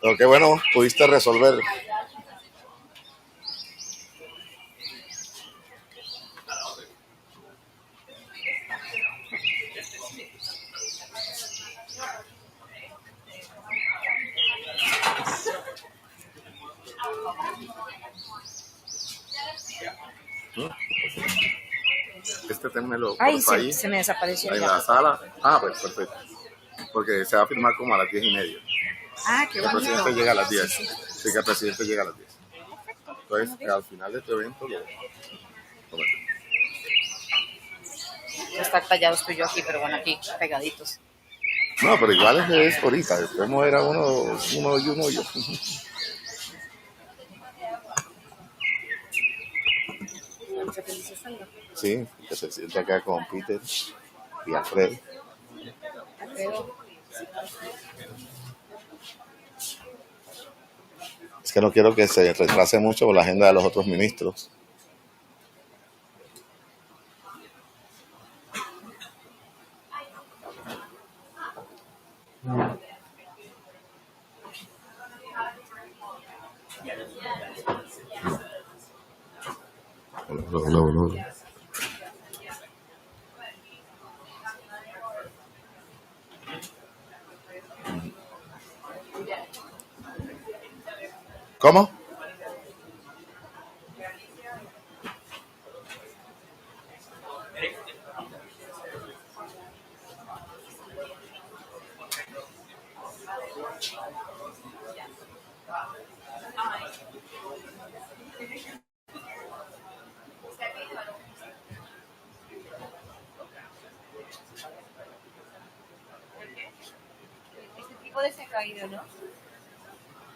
Pero qué bueno, pudiste resolver. Este término Ay, por ahí, se me desapareció en ya. la sala. Ah, pues perfecto. Porque se va a firmar como a las 10:30. Ah, qué El bonito. presidente llega a las 10. Sí, sí. Sí, que el presidente llega a las 10. Entonces, al final de este evento lo metemos. Está tallados tú y yo aquí, pero bueno, aquí pegaditos. No, pero igual es ahorita. Después era uno y uno y yo. Sí, que se sienta acá con Peter y Alfredo. Es que no quiero que se retrase mucho por la agenda de los otros ministros. No. ¿Cómo? Este trípode se ha caído, ¿no?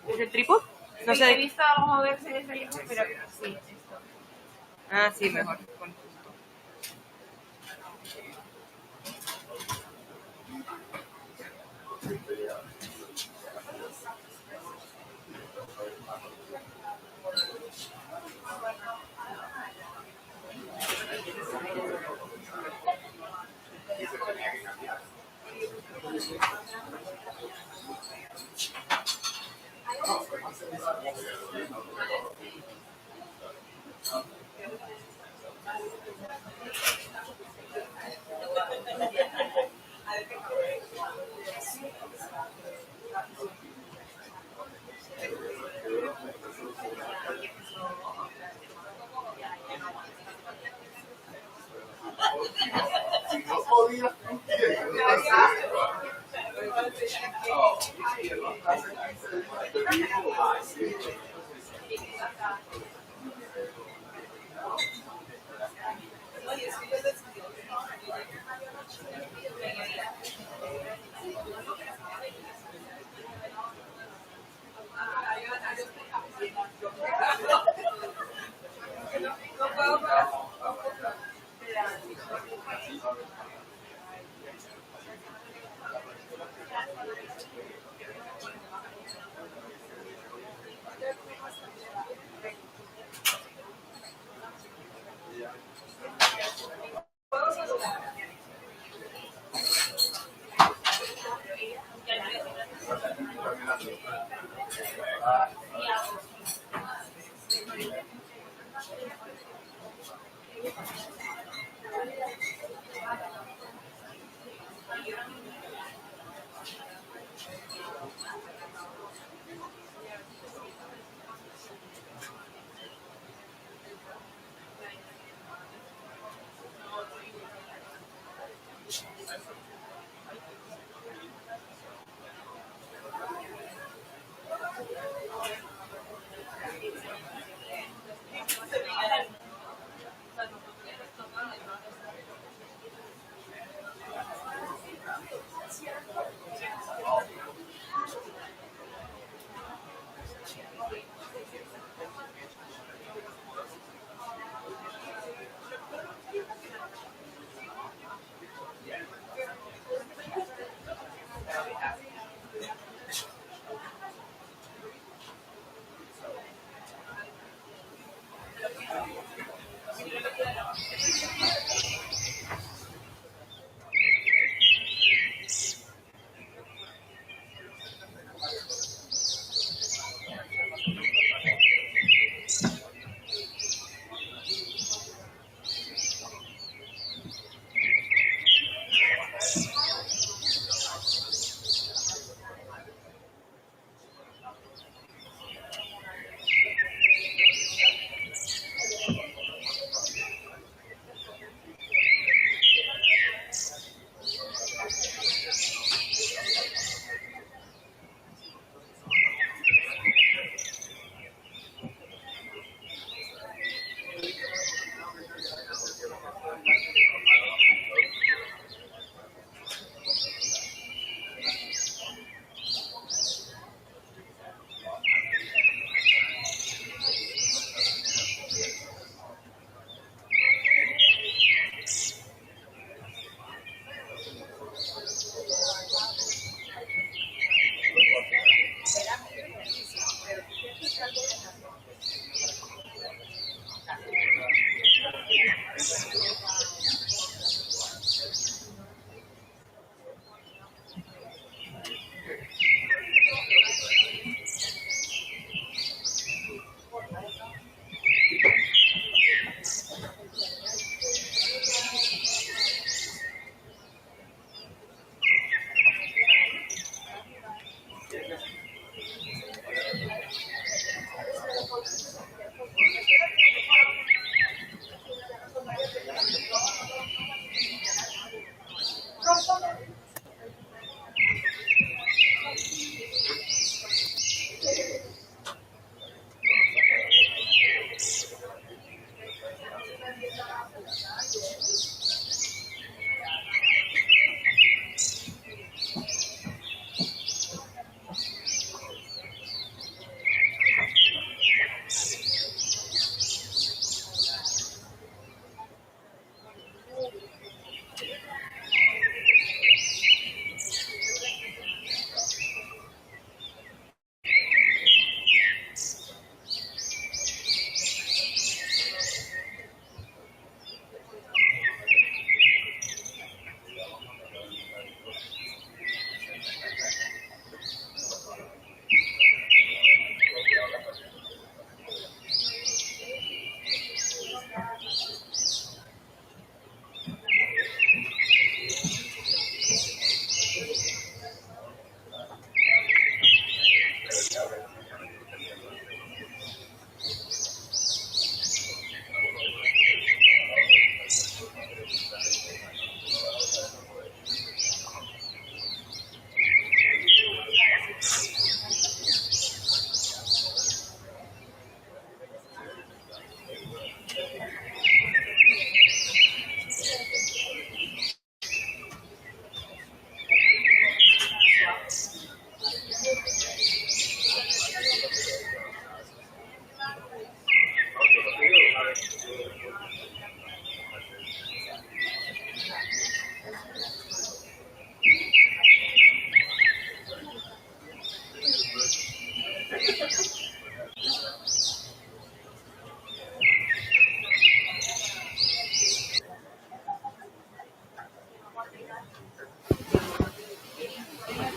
¿Es el trípode? No Sí, sé. he visto algo moverse en ese trípode, pero sí, esto. Ah, sí, mejor.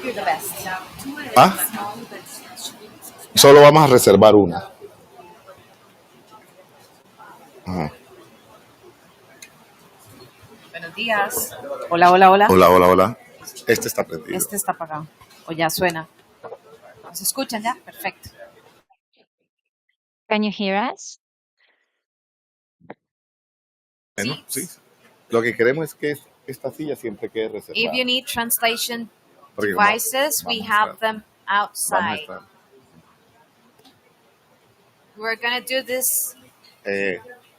You're the best. ¿Ah? Solo vamos a reservar una. Ajá. Buenos días. Hola, hola, hola. Hola, hola, hola. Este está prendido. Este está apagado. O ya suena. ¿Nos escuchan ya? Perfecto. Can you hear us? Bueno, sí. Lo que queremos es que esta silla siempre quede reservada. If you need translation Porque devices, we vamos a have estar- them Vamos a outside. estar. We're going to do this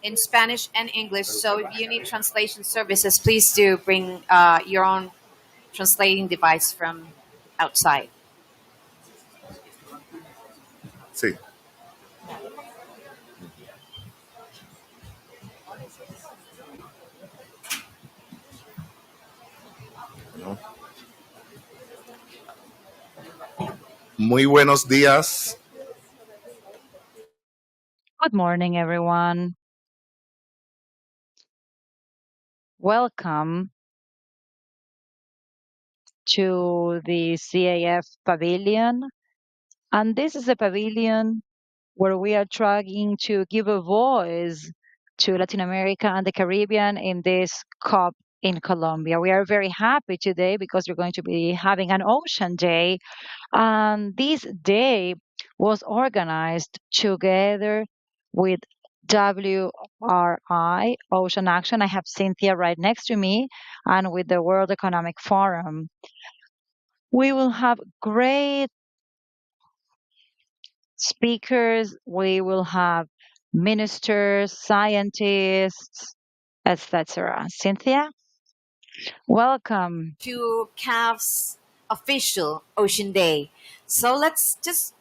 in Spanish and English. So if you need translation services, please do bring your own translating device from outside. Sí. ¿No? Muy buenos días. Good morning, everyone. Welcome to the CAF pavilion. And this is a pavilion where we are trying to give a voice to Latin America and the Caribbean in this COP in Colombia. We are very happy today because we're going to be having an Ocean Day. And this day was organized together with WRI, Ocean Action. I have Cynthia right next to me, and with the World Economic Forum. We will have great speakers, we will have ministers, scientists, etc. Cynthia, welcome. To CAF's official Ocean Day. So let's just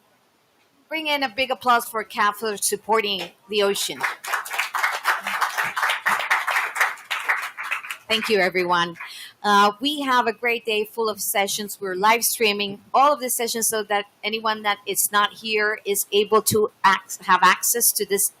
bring in a big applause for CAF for supporting the ocean. Thank you, everyone. We have a great day full of sessions. We're live streaming all of the sessions so that anyone that is not here is able to have access to this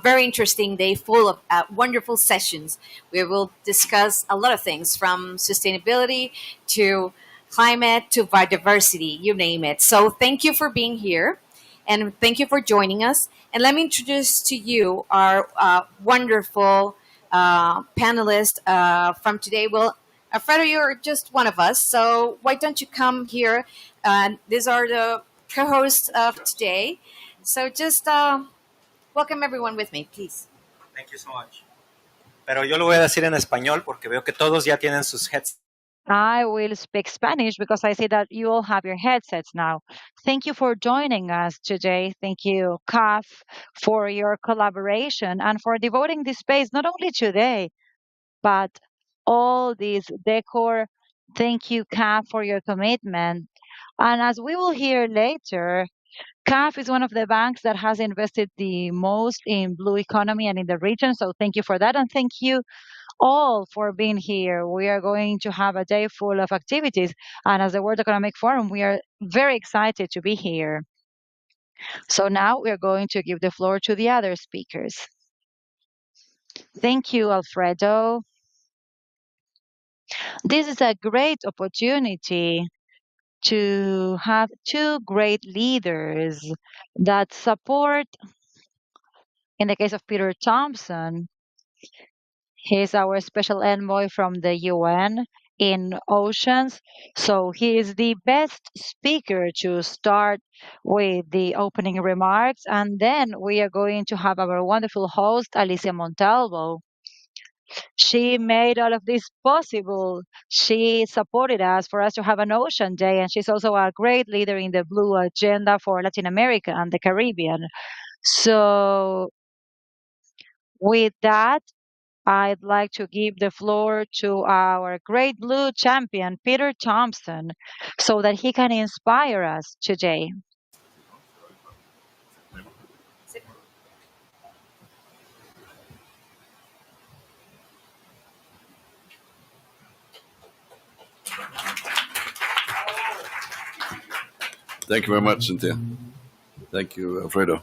very interesting day full of wonderful sessions. We will discuss a lot of things from sustainability to climate to biodiversity, you name it. So thank you for being here and thank you for joining us. And let me introduce to you our wonderful panelist from today. Well, Alfredo, you're just one of us, so why don't you come here? These are the co-hosts of today. So just welcome everyone with me, please. Thank you so much. Pero yo lo voy a decir en español porque veo que todos ya tienen sus headsets I will speak Spanish because I see that you all have your headsets now. Thank you for joining us today. Thank you, CAF, for your collaboration and for devoting this space not only today, but all this decor. Thank you, CAF, for your commitment. And as we will hear later, CAF is one of the banks that has invested the most in blue economy and in the region. So thank you for that. And thank you all for being here. We are going to have a day full of activities. And as the World Economic Forum, we are very excited to be here. So now we are going to give the floor to the other speakers. Thank you, Alfredo. This is a great opportunity to have two great leaders that support, in the case of Peter Thompson, he's our special envoy from the UN in oceans. So he is the best speaker to start with the opening remarks. And then we are going to have our wonderful host, Alicia Montalvo. She made all of this possible. She supported us for us to have an ocean day. And she's also a great leader in the blue agenda for Latin America and the Caribbean. So with that, I'd like to give the floor to our great blue champion, Peter Thompson, so that he can inspire us today. Thank you very much, Cynthia. Thank you, Alfredo.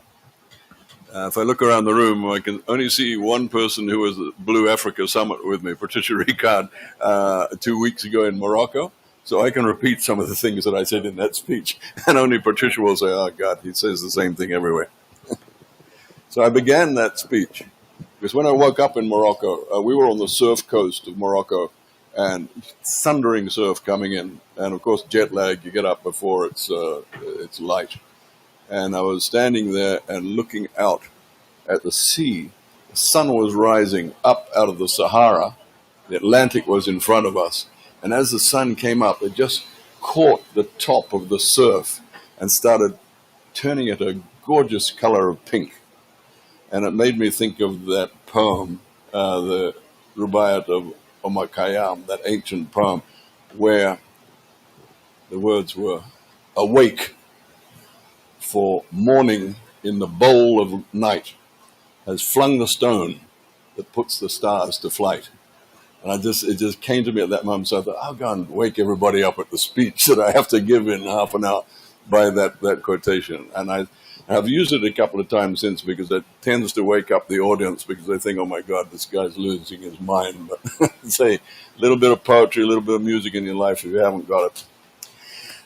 If I look around the room, I can only see one person who was at Blue Africa Summit with me, Patricia Ricard, 2 weeks ago in Morocco. So I can repeat some of the things that I said in that speech. And only Patricia will say, oh, God, he says the same thing everywhere. So I began that speech because when I woke up in Morocco, we were on the surf coast of Morocco and thundering surf coming in. And of course, jet lag, you get up before it's light. And I was standing there and looking out at the sea. The sun was rising up out of the Sahara. The Atlantic was in front of us. And as the sun came up, it just caught the top of the surf and started turning it a gorgeous color of pink. And it made me think of that poem, the Rubaiyat of Omar Khayyam, that ancient poem, where the words were, awake, for morning in the bowl of night has flung the stone that puts the stars to flight. And it just came to me at that moment. So I thought, I'll go and wake everybody up at the speech that I have to give in half an hour by that quotation. And I've used it a couple of times since because it tends to wake up the audience because they think, oh my God, this guy's losing his mind. But say a little bit of poetry, a little bit of music in your life if you haven't got it.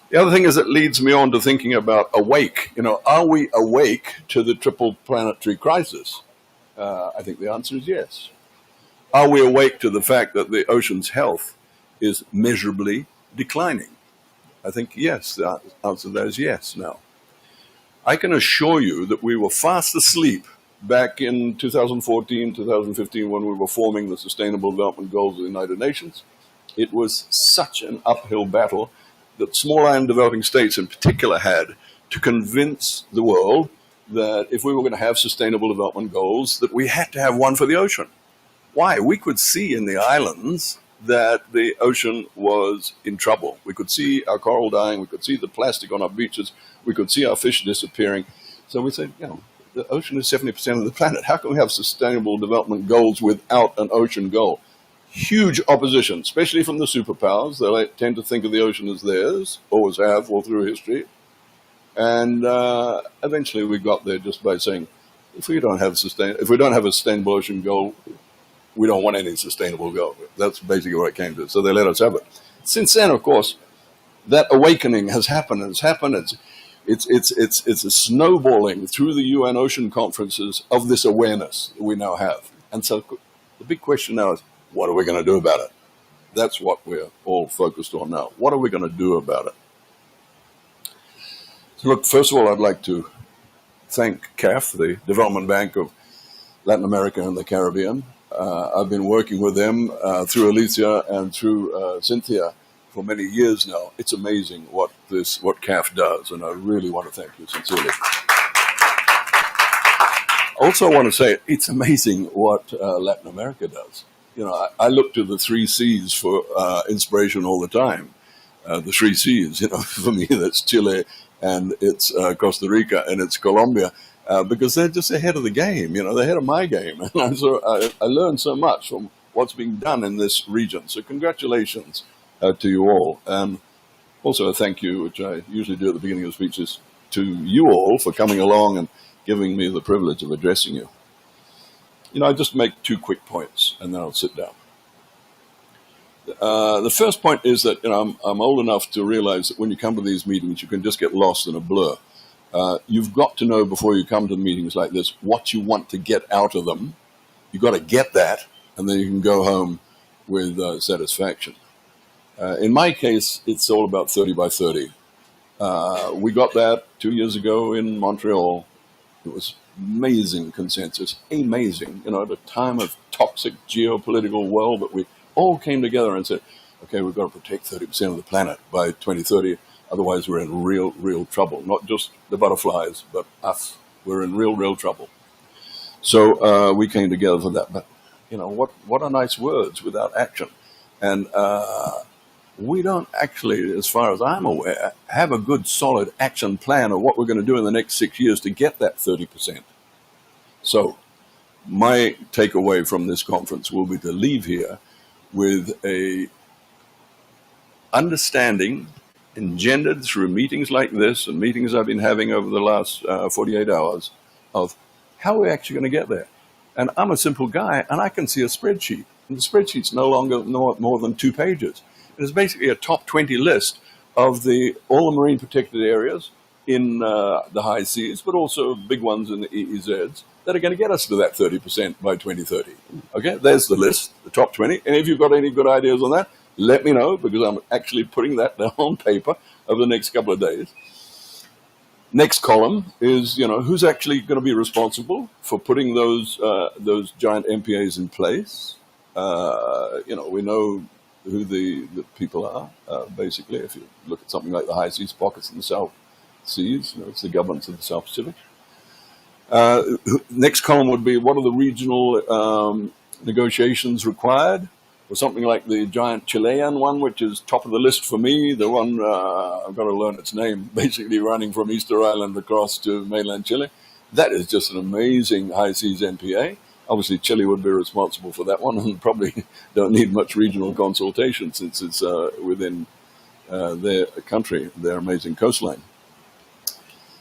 The other thing is it leads me on to thinking about awake. Are we awake to the triple planetary crisis? I think the answer is yes. Are we awake to the fact that the ocean's health is measurably declining? I think yes. The answer to that is yes now. I can assure you that we were fast asleep back in 2014, 2015 when we were forming the Sustainable Development Goals of the United Nations. It was such an uphill battle that small island developing states in particular had to convince the world that if we were going to have sustainable development goals, that we had to have one for the ocean. Why? We could see in the islands that the ocean was in trouble. We could see our coral dying. We could see the plastic on our beaches. We could see our fish disappearing. So we said, the ocean is 70% of the planet. How can we have sustainable development goals without an ocean goal? Huge opposition, especially from the superpowers. They tend to think of the ocean as theirs, always have all through history. And eventually we got there just by saying, if we don't have a sustainable ocean goal, we don't want any sustainable goal. That's basically what it came to. So they let us have it. Since then, of course, that awakening has happened. It's a snowballing through the UN ocean conferences of this awareness that we now have. And so the big question now is, what are we going to do about it? That's what we're all focused on now. What are we going to do about it? So look, first of all, I'd like to thank CAF, the Development Bank of Latin America and the Caribbean. I've been working with them through Alicia and through Cynthia for many years now. It's amazing what CAF does, and I really want to thank you sincerely. Also, I want to say it's amazing what Latin America does. I look to the 3 C's for inspiration all the time. The 3 C's, for me, that's Chile, and it's Costa Rica, and it's Colombia, because they're just ahead of the game. They're ahead of my game. And so I learned so much from what's being done in this region. So congratulations to you all. And also a thank you, which I usually do at the beginning of speeches, to you all for coming along and giving me the privilege of addressing you. I just make 2 quick points, and then I'll sit down. The first point is that I'm old enough to realize that when you come to these meetings, you can just get lost in a blur. You've got to know before you come to meetings like this what you want to get out of them. You've got to get that, and then you can go home with satisfaction. In my case, it's all about 30 by 30. We got that 2 years ago in Montreal. It was amazing consensus, amazing, at a time of toxic geopolitical world, but we all came together and said, okay, we've got to protect 30% of the planet by 2030. Otherwise, we're in real trouble. Not just the butterflies, but us. We're in real trouble. So we came together for that. But, what are nice words without action? And we don't actually, as far as I'm aware, have a good solid action plan of what we're going to do in the next 6 years to get that 30%. So my takeaway from this conference will be to leave here with a understanding engendered through meetings like this and meetings I've been having over the last 48 hours of how we're actually going to get there. And I'm a simple guy, and I can see a spreadsheet. And the spreadsheet's no longer more than 2 pages. It's basically a top 20 list of all the marine protected areas in the high seas, but also big ones in the EEZs that are going to get us to that 30% by 2030. Okay, there's the list, the top 20. And if you've got any good ideas on that, let me know, because I'm actually putting that down on paper over the next couple of days. Next column is, who's actually going to be responsible for putting those giant MPAs in place. We know who the people are, basically. If you look at something like the high seas pockets in the South Seas, it's the governments of the South Pacific. Next column would be, what are the regional negotiations required? For something like the giant Chilean one, which is top of the list for me, the one, I've got to learn its name, basically running from Easter Island across to mainland Chile. That is just an amazing high seas MPA. Obviously, Chile would be responsible for that one and probably don't need much regional consultation since it's within their country, their amazing coastline.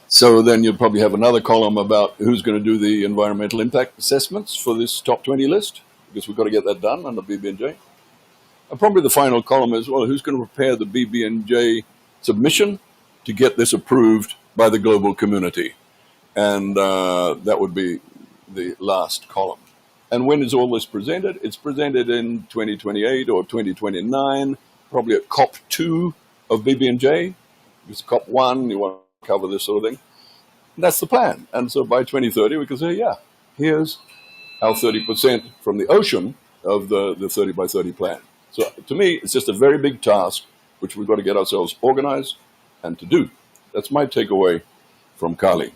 So then you'll probably have another column about who's going to do the environmental impact assessments for this top 20 list, because we've got to get that done on the BB&J. And probably the final column is, well, who's going to prepare the BB&J submission to get this approved by the global community? And that would be the last column. And when is all this presented? It's presented in 2028 or 2029, probably at COP2 of BB&J. Because COP1, you want to cover this sort of thing. And that's the plan. And so by 2030, we can say, yeah, here's our 30% from the ocean of the 30 by 30 plan. So to me, it's just a very big task, which we've got to get ourselves organized and to do. That's my takeaway from Kali.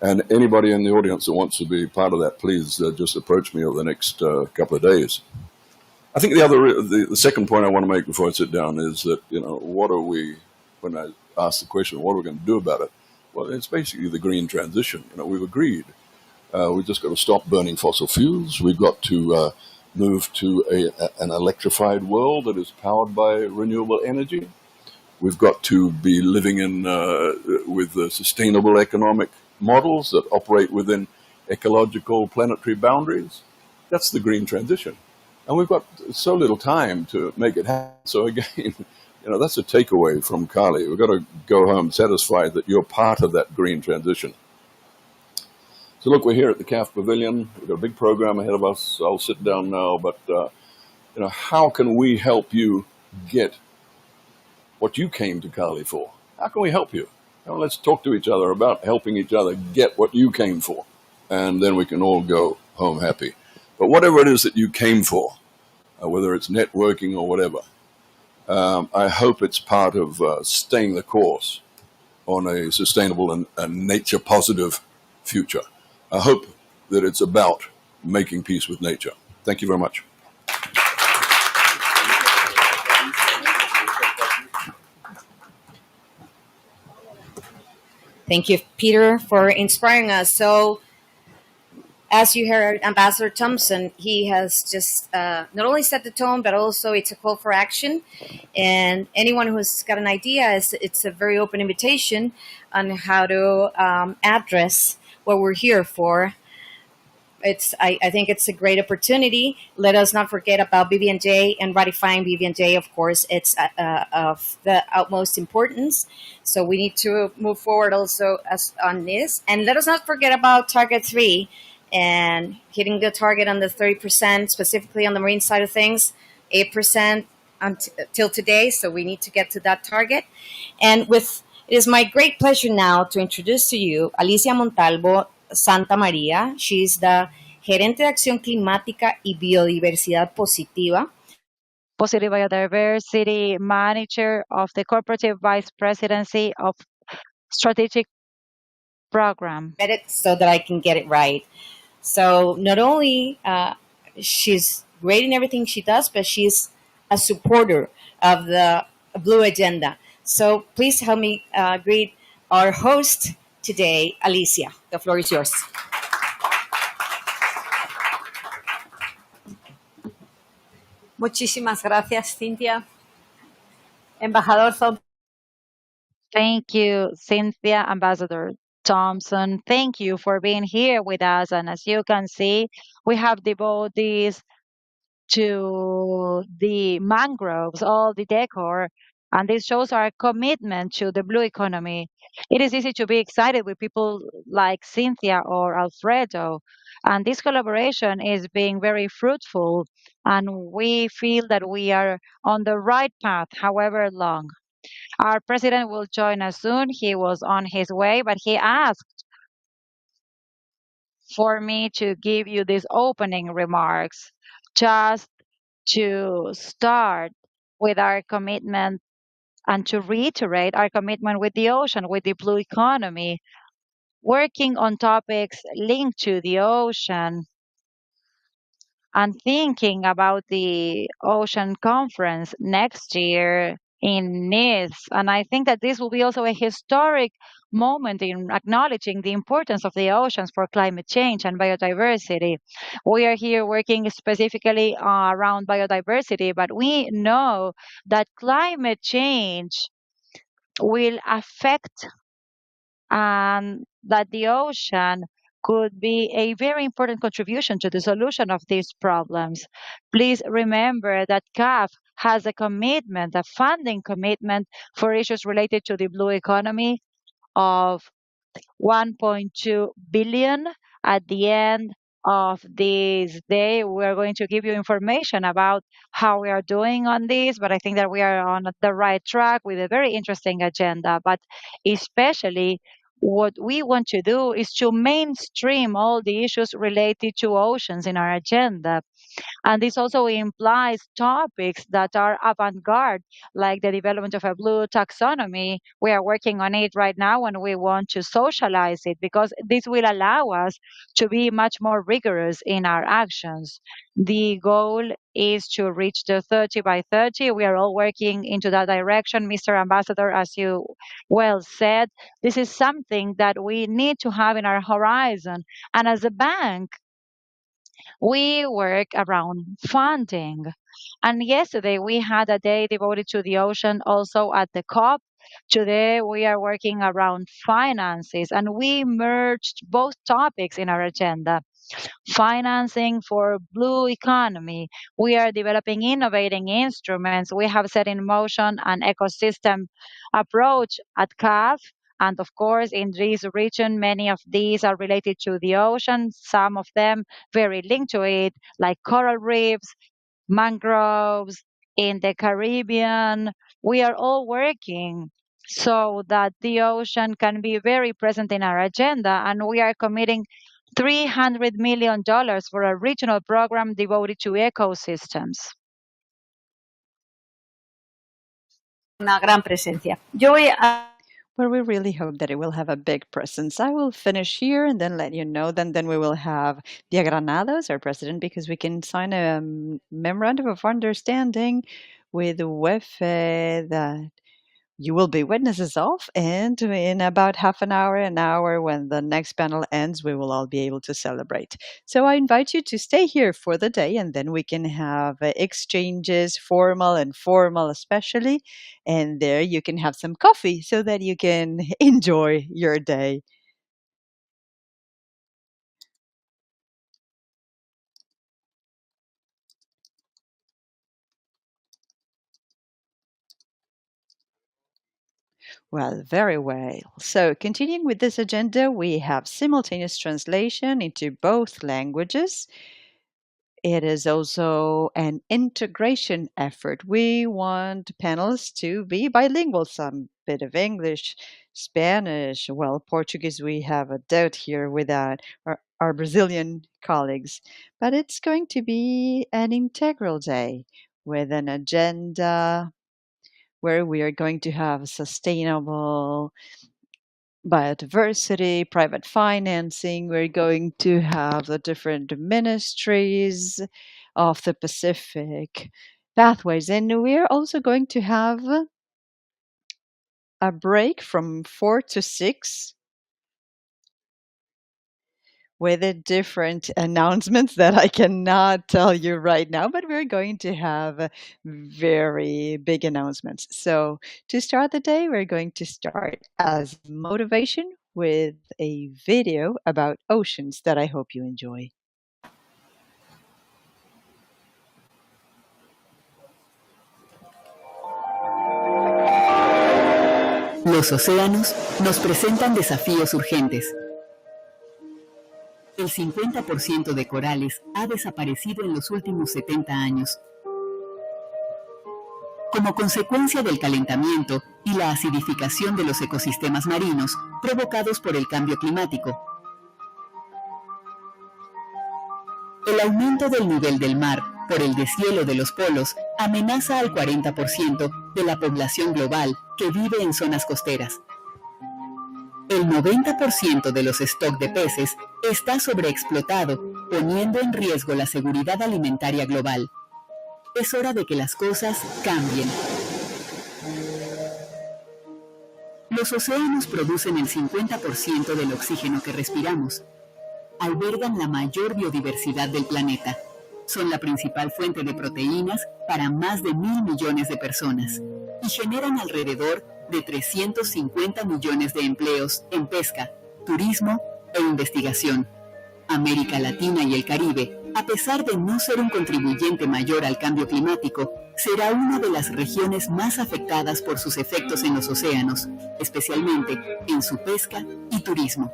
And anybody in the audience that wants to be part of that, please just approach me over the next couple of days. I think the second point I want to make before I sit down is that, what are we, when I ask the question, what are we going to do about it? Well, it's basically the green transition. We've agreed. We've just got to stop burning fossil fuels. We've got to move to an electrified world that is powered by renewable energy. We've got to be living with sustainable economic models that operate within ecological planetary boundaries. That's the green transition. And we've got so little time to make it happen. So again, that's a takeaway from Kali. We've got to go home satisfied that you're part of that green transition. So look, we're here at the CAF Pavilion. We've got a big program ahead of us. I'll sit down now, but how can we help you get what you came to Kali for? How can we help you? Let's talk to each other about helping each other get what you came for, and then we can all go home happy. But whatever it is that you came for, whether it's networking or whatever, I hope it's part of staying the course on a sustainable and nature positive future. I hope that it's about making peace with nature. Thank you very much. Thank you, Peter, for inspiring us. So, as you heard, Ambassador Thompson, he has just not only set the tone, but also it's a call for action. And anyone who's got an idea, it's a very open invitation on how to address what we're here for. I think it's a great opportunity. Let us not forget about BB&J and ratifying BB&J. Of course, it's of the utmost importance. So we need to move forward also as on this, and let us not forget about Target 3 and hitting the target on the 30%, specifically on the marine side of things, 8% until today. So we need to get to that target. And with it is my great pleasure now to introduce to you Alicia Montalvo Santa María. She's the Gerente de Acción Climática y Biodiversidad Positiva. Positive Biodiversity Manager of the Corporative Vice Presidency of Strategic Program. Get it so that I can get it right. So not only she's great in everything she does, but she's a supporter of the Blue Agenda. So please help me greet our host today, Alicia. The floor is yours. Muchísimas gracias, Cintia. Embajador Thompson. Thank you, Cynthia. Ambassador Thompson, thank you for being here with us. And as you can see, we have devoted this to the mangroves, all the decor, and this shows our commitment to the blue economy. It is easy to be excited with people like Cynthia or Alfredo, and this collaboration is being very fruitful, and we feel that we are on the right path, however long. Our president will join us soon. He was on his way, but he asked for me to give you these opening remarks just to start with our commitment and to reiterate our commitment with the ocean, with the blue economy, working on topics linked to the ocean and thinking about the ocean conference next year in Nice. And I think that this will be also a historic moment in acknowledging the importance of the oceans for climate change and biodiversity. We are here working specifically around biodiversity, but we know that climate change will affect and that the ocean could be a very important contribution to the solution of these problems. Please remember that CAF has a commitment, a funding commitment for issues related to the blue economy of 1.2 billion. At the end of this day, we are going to give you information about how we are doing on this, but I think that we are on the right track with a very interesting agenda. But especially what we want to do is to mainstream all the issues related to oceans in our agenda. And this also implies topics that are avant garde, like the development of a blue taxonomy. We are working on it right now and we want to socialize it because this will allow us to be much more rigorous in our actions. The goal is to reach the 30 by 30. We are all working into that direction. Mr. Ambassador, as you well said, this is something that we need to have in our horizon. And as a bank, we work around funding. And yesterday we had a day devoted to the ocean also at the COP. Today we are working around finances and we merged both topics in our agenda. Financing for blue economy. We are developing innovating instruments. We have set in motion an ecosystem approach at CAF. And of course, in this region, many of these are related to the ocean, some of them very linked to it, like coral reefs, mangroves in the Caribbean. We are all working so that the ocean can be very present in our agenda, and we are committing $300 million for a regional program devoted to ecosystems. una gran presencia. Yo voy a Well, we really hope that it will have a big presence. I will finish here and then let you know. Then we will have Dia Granados, our president, because we can sign a memorandum of understanding with WEFE that you will be witnesses of. And in about half an hour, when the next panel ends, we will all be able to celebrate. So I invite you to stay here for the day, and then we can have exchanges, formal and informal especially. And there you can have some coffee so that you can enjoy your day. Well, very well. So, continuing with this agenda, we have simultaneous translation into both languages. It is also an integration effort. We want panels to be bilingual, some bit of English, Spanish, well, Portuguese, we have a doubt here with our Brazilian colleagues. But it's going to be an integral day with an agenda where we are going to have sustainable biodiversity, private financing. We're going to have the different ministries of the Pacific pathways. And we're also going to have a break from 4 to 6 with the different announcements that I cannot tell you right now, but we're going to have very big announcements. So to start the day, we're going to start as motivation with a video about oceans that I hope you enjoy. Los océanos nos presentan desafíos urgentes. El 50% de corales ha desaparecido en los últimos 70 años. Como consecuencia del calentamiento y la acidificación de los ecosistemas marinos provocados por el cambio climático. El aumento del nivel del mar por el deshielo de los polos amenaza al 40% de la población global que vive en zonas costeras. El 90% de los stocks de peces está sobreexplotado, poniendo en riesgo la seguridad alimentaria global. Es hora de que las cosas cambien. Los océanos producen el 50% del oxígeno que respiramos. Albergan la mayor biodiversidad del planeta. Son la principal fuente de proteínas para más de 1.000 millones de personas y generan alrededor de 350 millones de empleos en pesca, turismo e investigación. América Latina y el Caribe, a pesar de no ser un contribuyente mayor al cambio climático, será una de las regiones más afectadas por sus efectos en los océanos, especialmente en su pesca y turismo.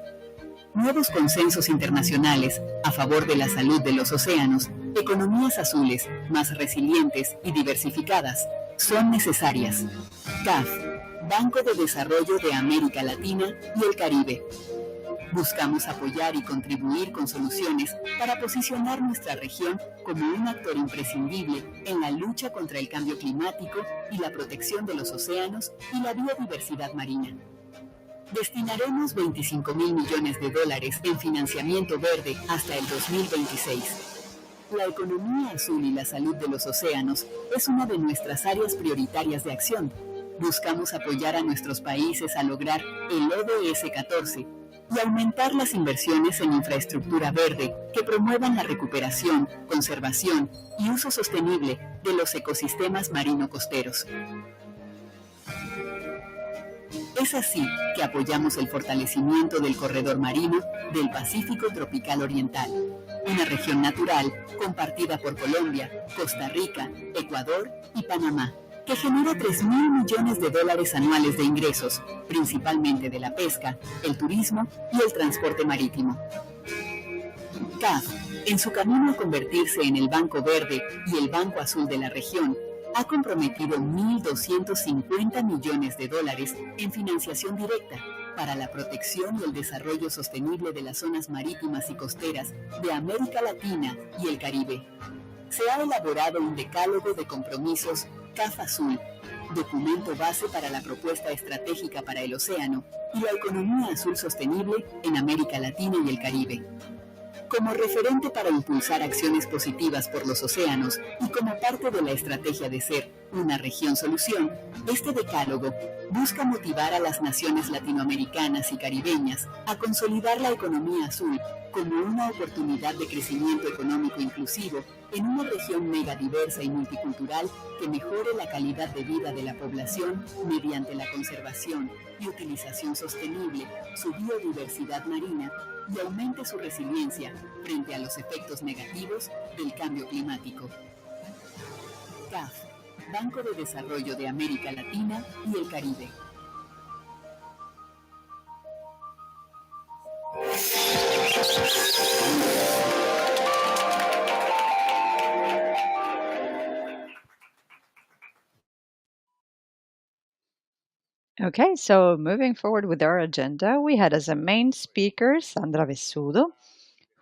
Nuevos consensos internacionales a favor de la salud de los océanos, economías azules más resilientes y diversificadas, son necesarias. CAF, Banco de Desarrollo de América Latina y el Caribe. Buscamos apoyar y contribuir con soluciones para posicionar nuestra región como un actor imprescindible en la lucha contra el cambio climático y la protección de los océanos y la biodiversidad marina. Destinaremos $25.000 millones en financiamiento verde hasta el 2026. La economía azul y la salud de los océanos es una de nuestras áreas prioritarias de acción. Buscamos apoyar a nuestros países a lograr el ODS 14 y aumentar las inversiones en infraestructura verde que promuevan la recuperación, conservación y uso sostenible de los ecosistemas marino-costeros. Es así que apoyamos el fortalecimiento del corredor marino del Pacífico Tropical Oriental, una región natural compartida por Colombia, Costa Rica, Ecuador y Panamá, que genera $3.000 millones anuales de ingresos, principalmente de la pesca, el turismo y el transporte marítimo. CAF, en su camino a convertirse en el Banco Verde y el Banco Azul de la región, ha comprometido $1.250 millones en financiación directa para la protección y el desarrollo sostenible de las zonas marítimas y costeras de América Latina y el Caribe. Se ha elaborado un decálogo de compromisos CAF Azul documento base para la propuesta estratégica para el océano y la economía azul sostenible en América Latina y el Caribe. Como referente para impulsar acciones positivas por los océanos y como parte de la estrategia de ser una región solución, este decálogo busca motivar a las naciones latinoamericanas y caribeñas a consolidar la economía azul como una oportunidad de crecimiento económico inclusivo en una región megadiversa y multicultural que mejore la calidad de vida de la población mediante la conservación y utilización sostenible, su biodiversidad marina y aumente su resiliencia frente a los efectos negativos del cambio climático. CAF, Banco de Desarrollo de América Latina y el Caribe. Okay, so moving forward with our agenda, we had as a main speaker Sandra Vesudo,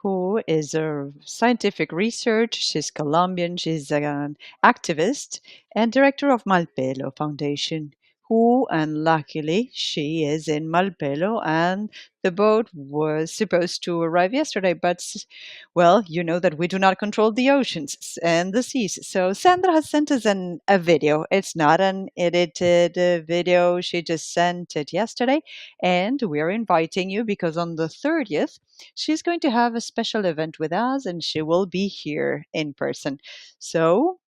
who is a scientific research. She's Colombian. She's an activist and director of Malpelo Foundation, who, and luckily, she is in Malpelo, and the boat was supposed to arrive yesterday, but, well, you know that we do not control the oceans and the seas. So Sandra has sent us a video. It's not an edited video. She just sent it yesterday, and we're inviting you because on the 30th, she's going to have a special event with us, and she will be here in person. So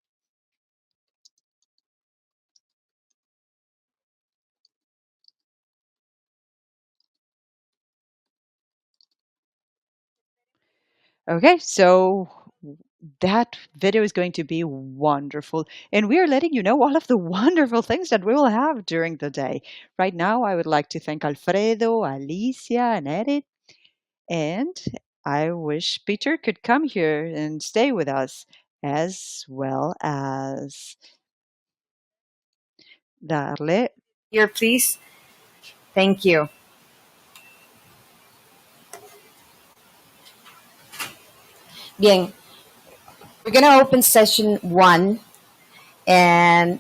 okay, so that video is going to be wonderful. And we are letting you know all of the wonderful things that we will have during the day. Right now, I would like to thank Alfredo, Alicia, and Edith. And I wish Peter could come here and stay with us, as well as darle. Here, please. Thank you. Bien, we're going to open session 1, and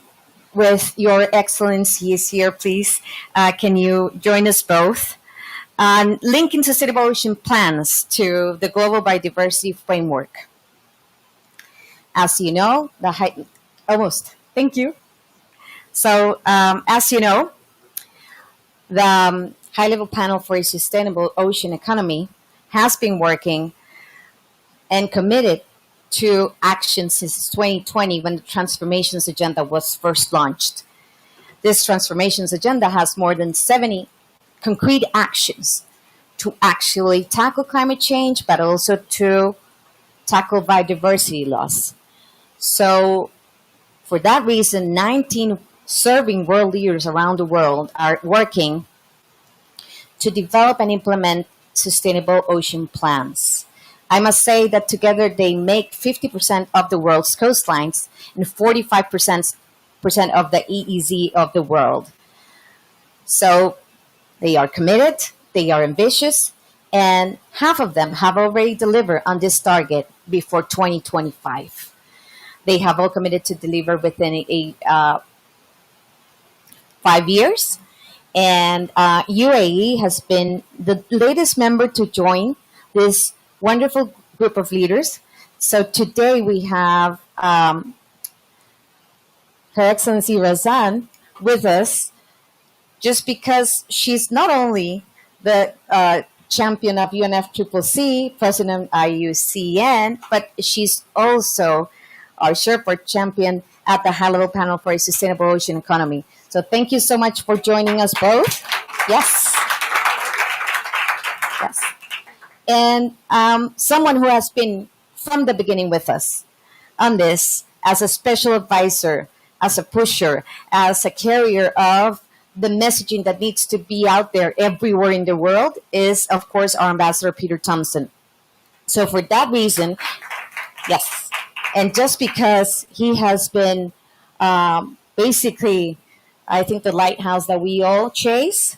with your excellency is here, please. Can you join us both? Linking sustainable ocean plans to the global biodiversity framework. As you know, thank you. So, as you know, the high-level panel for a sustainable ocean economy has been working and committed to action since 2020 when the Transformations Agenda was first launched. This Transformations Agenda has more than 70 concrete actions to actually tackle climate change, but also to tackle biodiversity loss. So for that reason, 19 serving world leaders around the world are working to develop and implement sustainable ocean plans. I must say that together they make 50% of the world's coastlines and 45% of the EEZ of the world. So they are committed, they are ambitious, and half of them have already delivered on this target before 2025. They have all committed to deliver within 5 years. And UAE has been the latest member to join this wonderful group of leaders. So today we have Her Excellency Razan with us, just because she's not only the champion of UNFCCC, president of IUCN, but she's also our Sherpa champion at the high-level panel for a sustainable ocean economy. So thank you so much for joining us both. Yes. Yes. And someone who has been from the beginning with us on this as a special advisor, as a pusher, as a carrier of the messaging that needs to be out there everywhere in the world is, of course, our ambassador, Peter Thompson. So for that reason, yes. And just because he has been basically, I think, the lighthouse that we all chase,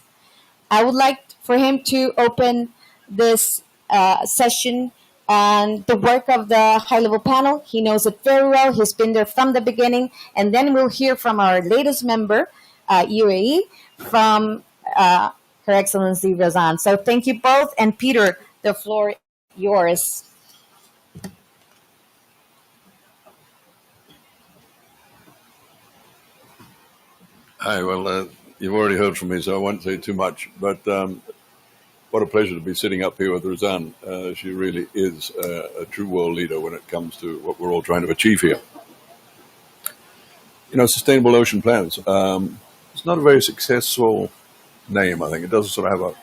I would like for him to open this session and the work of the high-level panel. He knows it very well. He's been there from the beginning. And then we'll hear from our latest member, UAE, from Her Excellency Razan. So thank you both. And Peter, the floor yours. Hi, well, you've already heard from me, so I won't say too much. But what a pleasure to be sitting up here with Razan. She really is a true world leader when it comes to what we're all trying to achieve here. You know, Sustainable Ocean Plans. It's not a very successful name, I think. It doesn't sort of have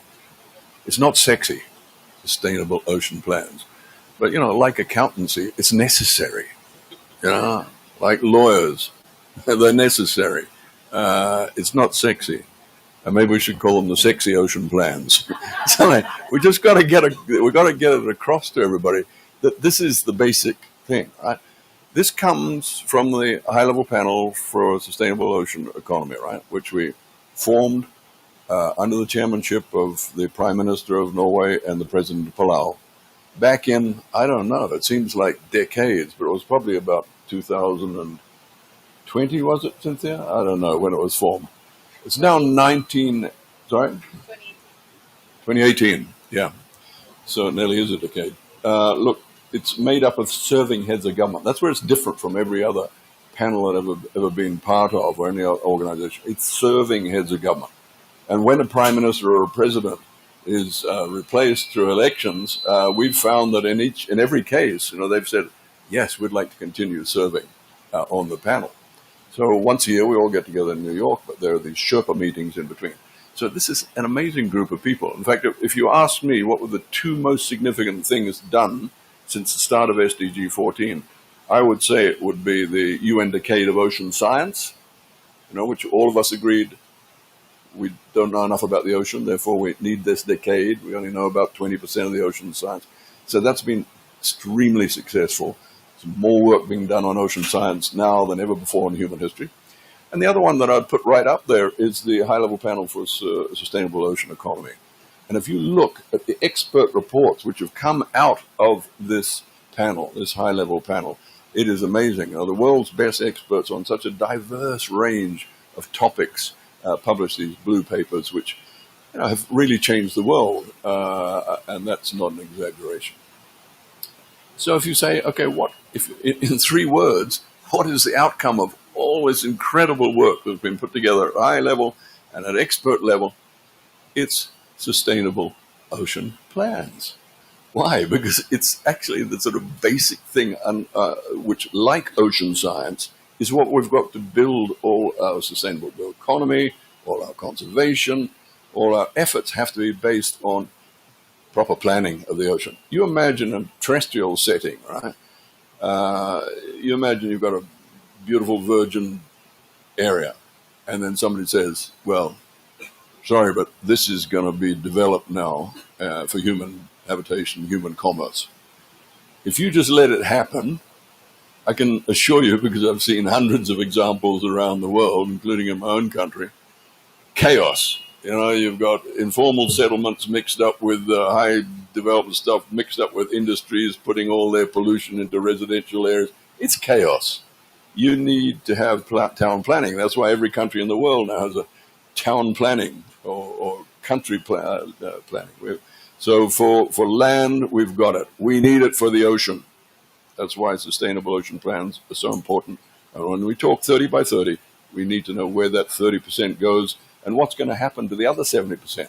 it's not sexy, Sustainable Ocean Plans. But, you know, like accountancy, it's necessary. You know, like lawyers, they're necessary. It's not sexy. And maybe we should call them the sexy ocean plans. So we just got to get it across to everybody that this is the basic thing, right? This comes from the high-level panel for a sustainable ocean economy, right? Which we formed under the chairmanship of the Prime Minister of Norway and the President of Palau back in, I don't know, it seems like decades, but it was probably about 2020, was it, Cynthia? I don't know when it was formed. It's now 2018, yeah. So it nearly is a decade. Look, it's made up of serving heads of government. That's where it's different from every other panel that I've ever been part of or any other organization. It's serving heads of government. And when a prime minister or a president is replaced through elections, we've found that in every case, you know, they've said, yes, we'd like to continue serving on the panel. So once a year, we all get together in New York, but there are these Sherpa meetings in between. So this is an amazing group of people. In fact, if you ask me what were the two most significant things done since the start of SDG 14, I would say it would be the UN Decade of Ocean Science, you know, which all of us agreed we don't know enough about the ocean, therefore we need this decade. We only know about 20% of the ocean science. So that's been extremely successful. There's more work being done on ocean science now than ever before in human history. And the other one that I'd put right up there is the high-level panel for a sustainable ocean economy. And if you look at the expert reports which have come out of this panel, this high-level panel, it is amazing. You know, the world's best experts on such a diverse range of topics publish these blue papers, which, you know, have really changed the world, and that's not an exaggeration. So if you say, okay, what if in 3 words, what is the outcome of all this incredible work that's been put together at high level and at expert level? It's sustainable ocean plans. Why? Because it's actually the sort of basic thing, which, like ocean science, is what we've got to build all our sustainable economy, all our conservation, all our efforts have to be based on proper planning of the ocean. You imagine a terrestrial setting, right? You imagine you've got a beautiful virgin area, and then somebody says, well, sorry, but this is going to be developed now for human habitation, human commerce. If you just let it happen, I can assure you, because I've seen hundreds of examples around the world, including in my own country, chaos. You know, you've got informal settlements mixed up with high development stuff, mixed up with industries putting all their pollution into residential areas. It's chaos. You need to have town planning. That's why every country in the world now has a town planning or country planning. So for land, we've got it. We need it for the ocean. That's why sustainable ocean plans are so important. And when we talk 30 by 30, we need to know where that 30% goes and what's going to happen to the other 70%. You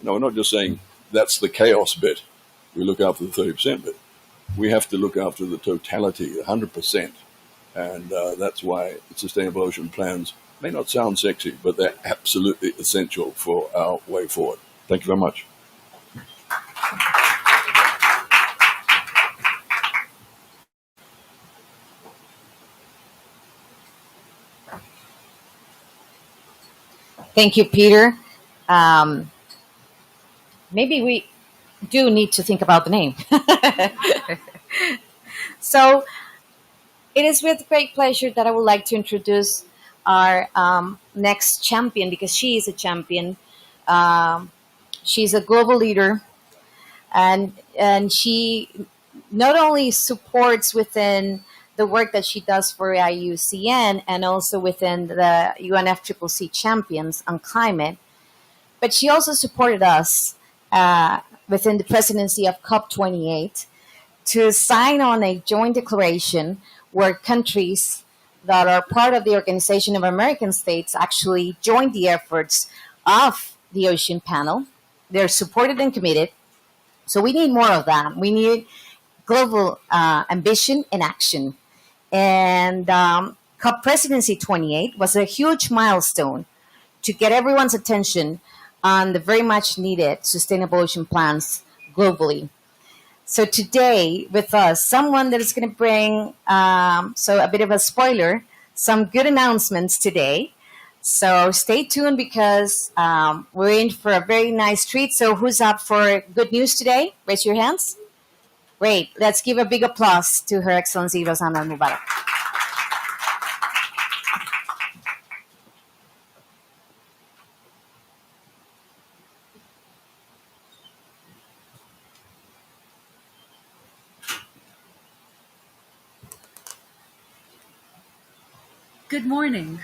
know, we're not just saying that's the chaos bit. We look after the 30% bit. We have to look after the totality, 100%. And that's why sustainable ocean plans may not sound sexy, but they're absolutely essential for our way forward. Thank you very much. Thank you, Peter. Maybe we do need to think about the name. So it is with great pleasure that I would like to introduce our next champion, because she is a champion. She's a global leader, and she not only supports within the work that she does for IUCN and also within the UNFCCC champions on climate, but she also supported us within the presidency of COP28 to sign on a joint declaration where countries that are part of the Organization of American States actually joined the efforts of the Ocean Panel. They're supported and committed. So we need more of that. We need global ambition and action. And COP Presidency 28 was a huge milestone to get everyone's attention on the very much needed sustainable ocean plans globally. So today with us, someone that is going to bring, so a bit of a spoiler, some good announcements today. So stay tuned because we're in for a very nice treat. So who's up for good news today? Raise your hands. Great. Let's give a big applause to Her Excellency Rosana Mubarak. Good morning.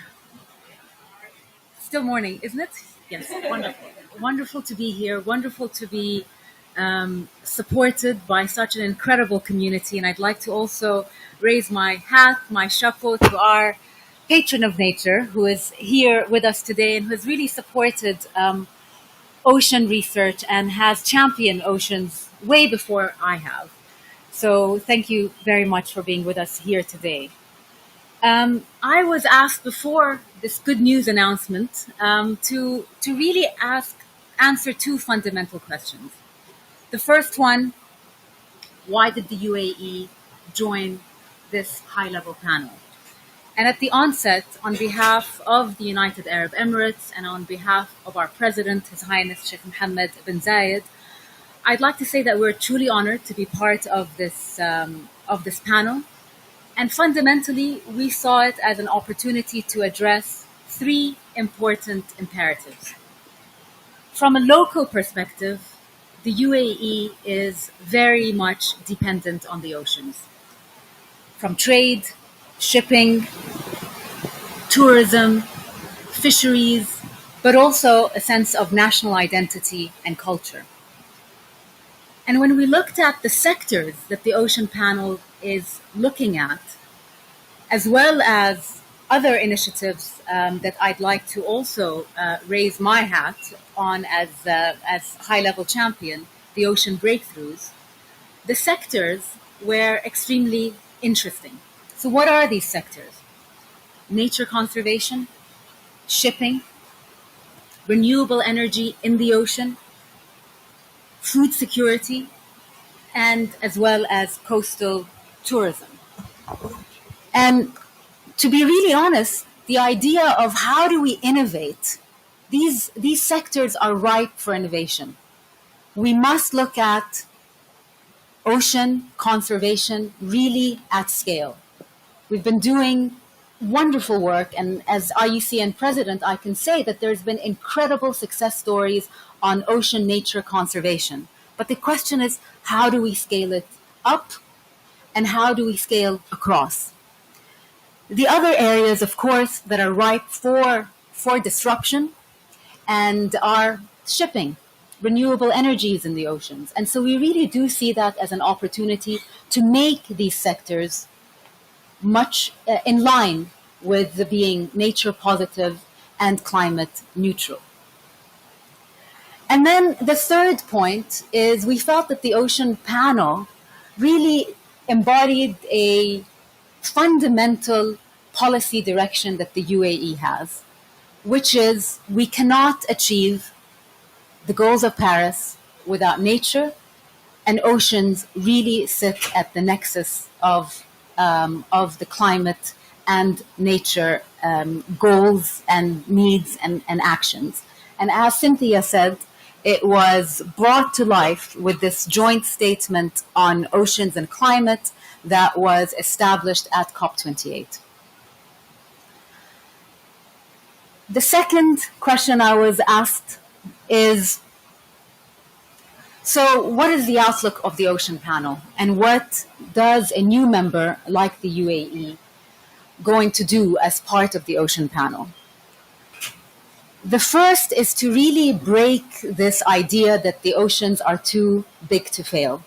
Still morning, isn't it? Yes, wonderful. Wonderful to be here. Wonderful to be supported by such an incredible community. And I'd like to also raise my hat, my chapeau to our patron of nature who is here with us today and who has really supported ocean research and has championed oceans way before I have. So thank you very much for being with us here today. I was asked before this good news announcement to really answer two fundamental questions. The first one, why did the UAE join this high-level panel? And at the onset, on behalf of the United Arab Emirates and on behalf of our president, His Highness Sheikh Mohammed bin Zayed, I'd like to say that we're truly honored to be part of this panel. And fundamentally, we saw it as an opportunity to address three important imperatives. From a local perspective, the UAE is very much dependent on the oceans. From trade, shipping, tourism, fisheries, but also a sense of national identity and culture. And when we looked at the sectors that the Ocean Panel is looking at, as well as other initiatives that I'd like to also raise my hat on as high-level champion, the ocean breakthroughs, the sectors were extremely interesting. So what are these sectors? Nature conservation, shipping, renewable energy in the ocean, food security, and as well as coastal tourism. And to be really honest, the idea of how do we innovate, these sectors are ripe for innovation. We must look at ocean conservation really at scale. We've been doing wonderful work, and as IUCN president, I can say that there's been incredible success stories on ocean nature conservation. But the question is, how do we scale it up, and how do we scale across? The other areas, of course, that are ripe for disruption and are shipping, renewable energies in the oceans. And so we really do see that as an opportunity to make these sectors much in line with the being nature positive and climate neutral. And then the third point is we felt that the Ocean Panel really embodied a fundamental policy direction that the UAE has, which is we cannot achieve the goals of Paris without nature, and oceans really sit at the nexus of the climate and nature goals and needs and actions. And as Cynthia said, it was brought to life with this joint statement on oceans and climate that was established at COP28. The second question I was asked is, So, what is the outlook of the Ocean Panel, and what does a new member like the UAE going to do as part of the Ocean Panel? The first is to really break this idea that the oceans are too big to fail.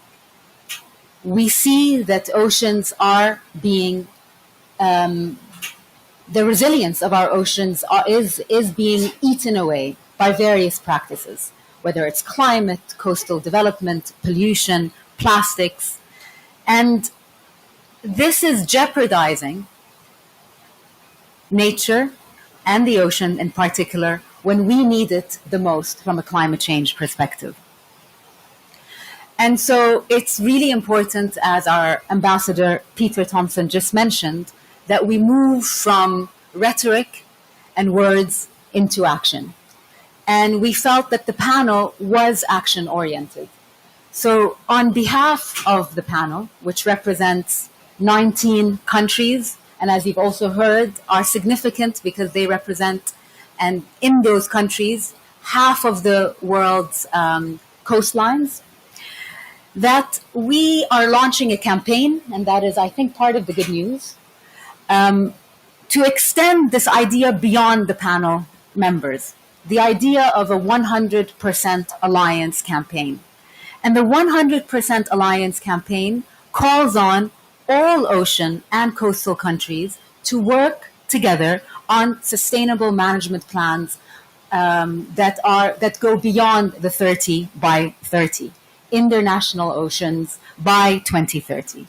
We see that oceans are being, the resilience of our oceans is being eaten away by various practices, whether it's climate, coastal development, pollution, plastics. And this is jeopardizing nature and the ocean in particular when we need it the most from a climate change perspective. And so it's really important, as our ambassador Peter Thompson just mentioned, that we move from rhetoric and words into action. And we felt that the panel was action-oriented. So on behalf of the panel, which represents 19 countries, and as you've also heard, are significant because they represent, and in those countries, half of the world's coastlines, that we are launching a campaign, and that is, I think, part of the good news, to extend this idea beyond the panel members, the idea of a 100% alliance campaign. And the 100% alliance campaign calls on all ocean and coastal countries to work together on sustainable management plans that go beyond the 30 by 30 in their national oceans by 2030.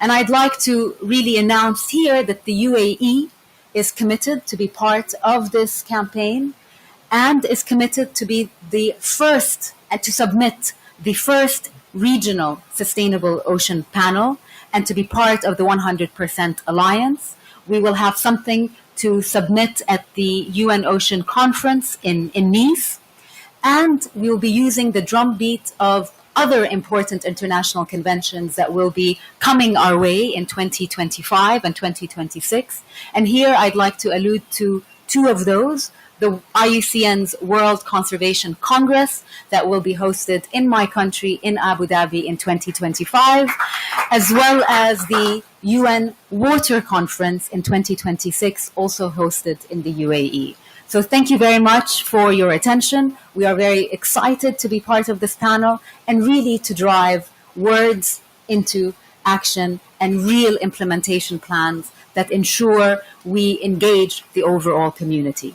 And I'd like to really announce here that the UAE is committed to be part of this campaign and is committed to be the first and to submit the first regional sustainable ocean panel and to be part of the 100% alliance. We will have something to submit at the UN Ocean Conference in Nice, and we will be using the drumbeat of other important international conventions that will be coming our way in 2025 and 2026. And here I'd like to allude to two of those: the IUCN's World Conservation Congress that will be hosted in my country in Abu Dhabi in 2025, as well as the UN Water Conference in 2026, also hosted in the UAE. So thank you very much for your attention. We are very excited to be part of this panel and really to drive words into action and real implementation plans that ensure we engage the overall community.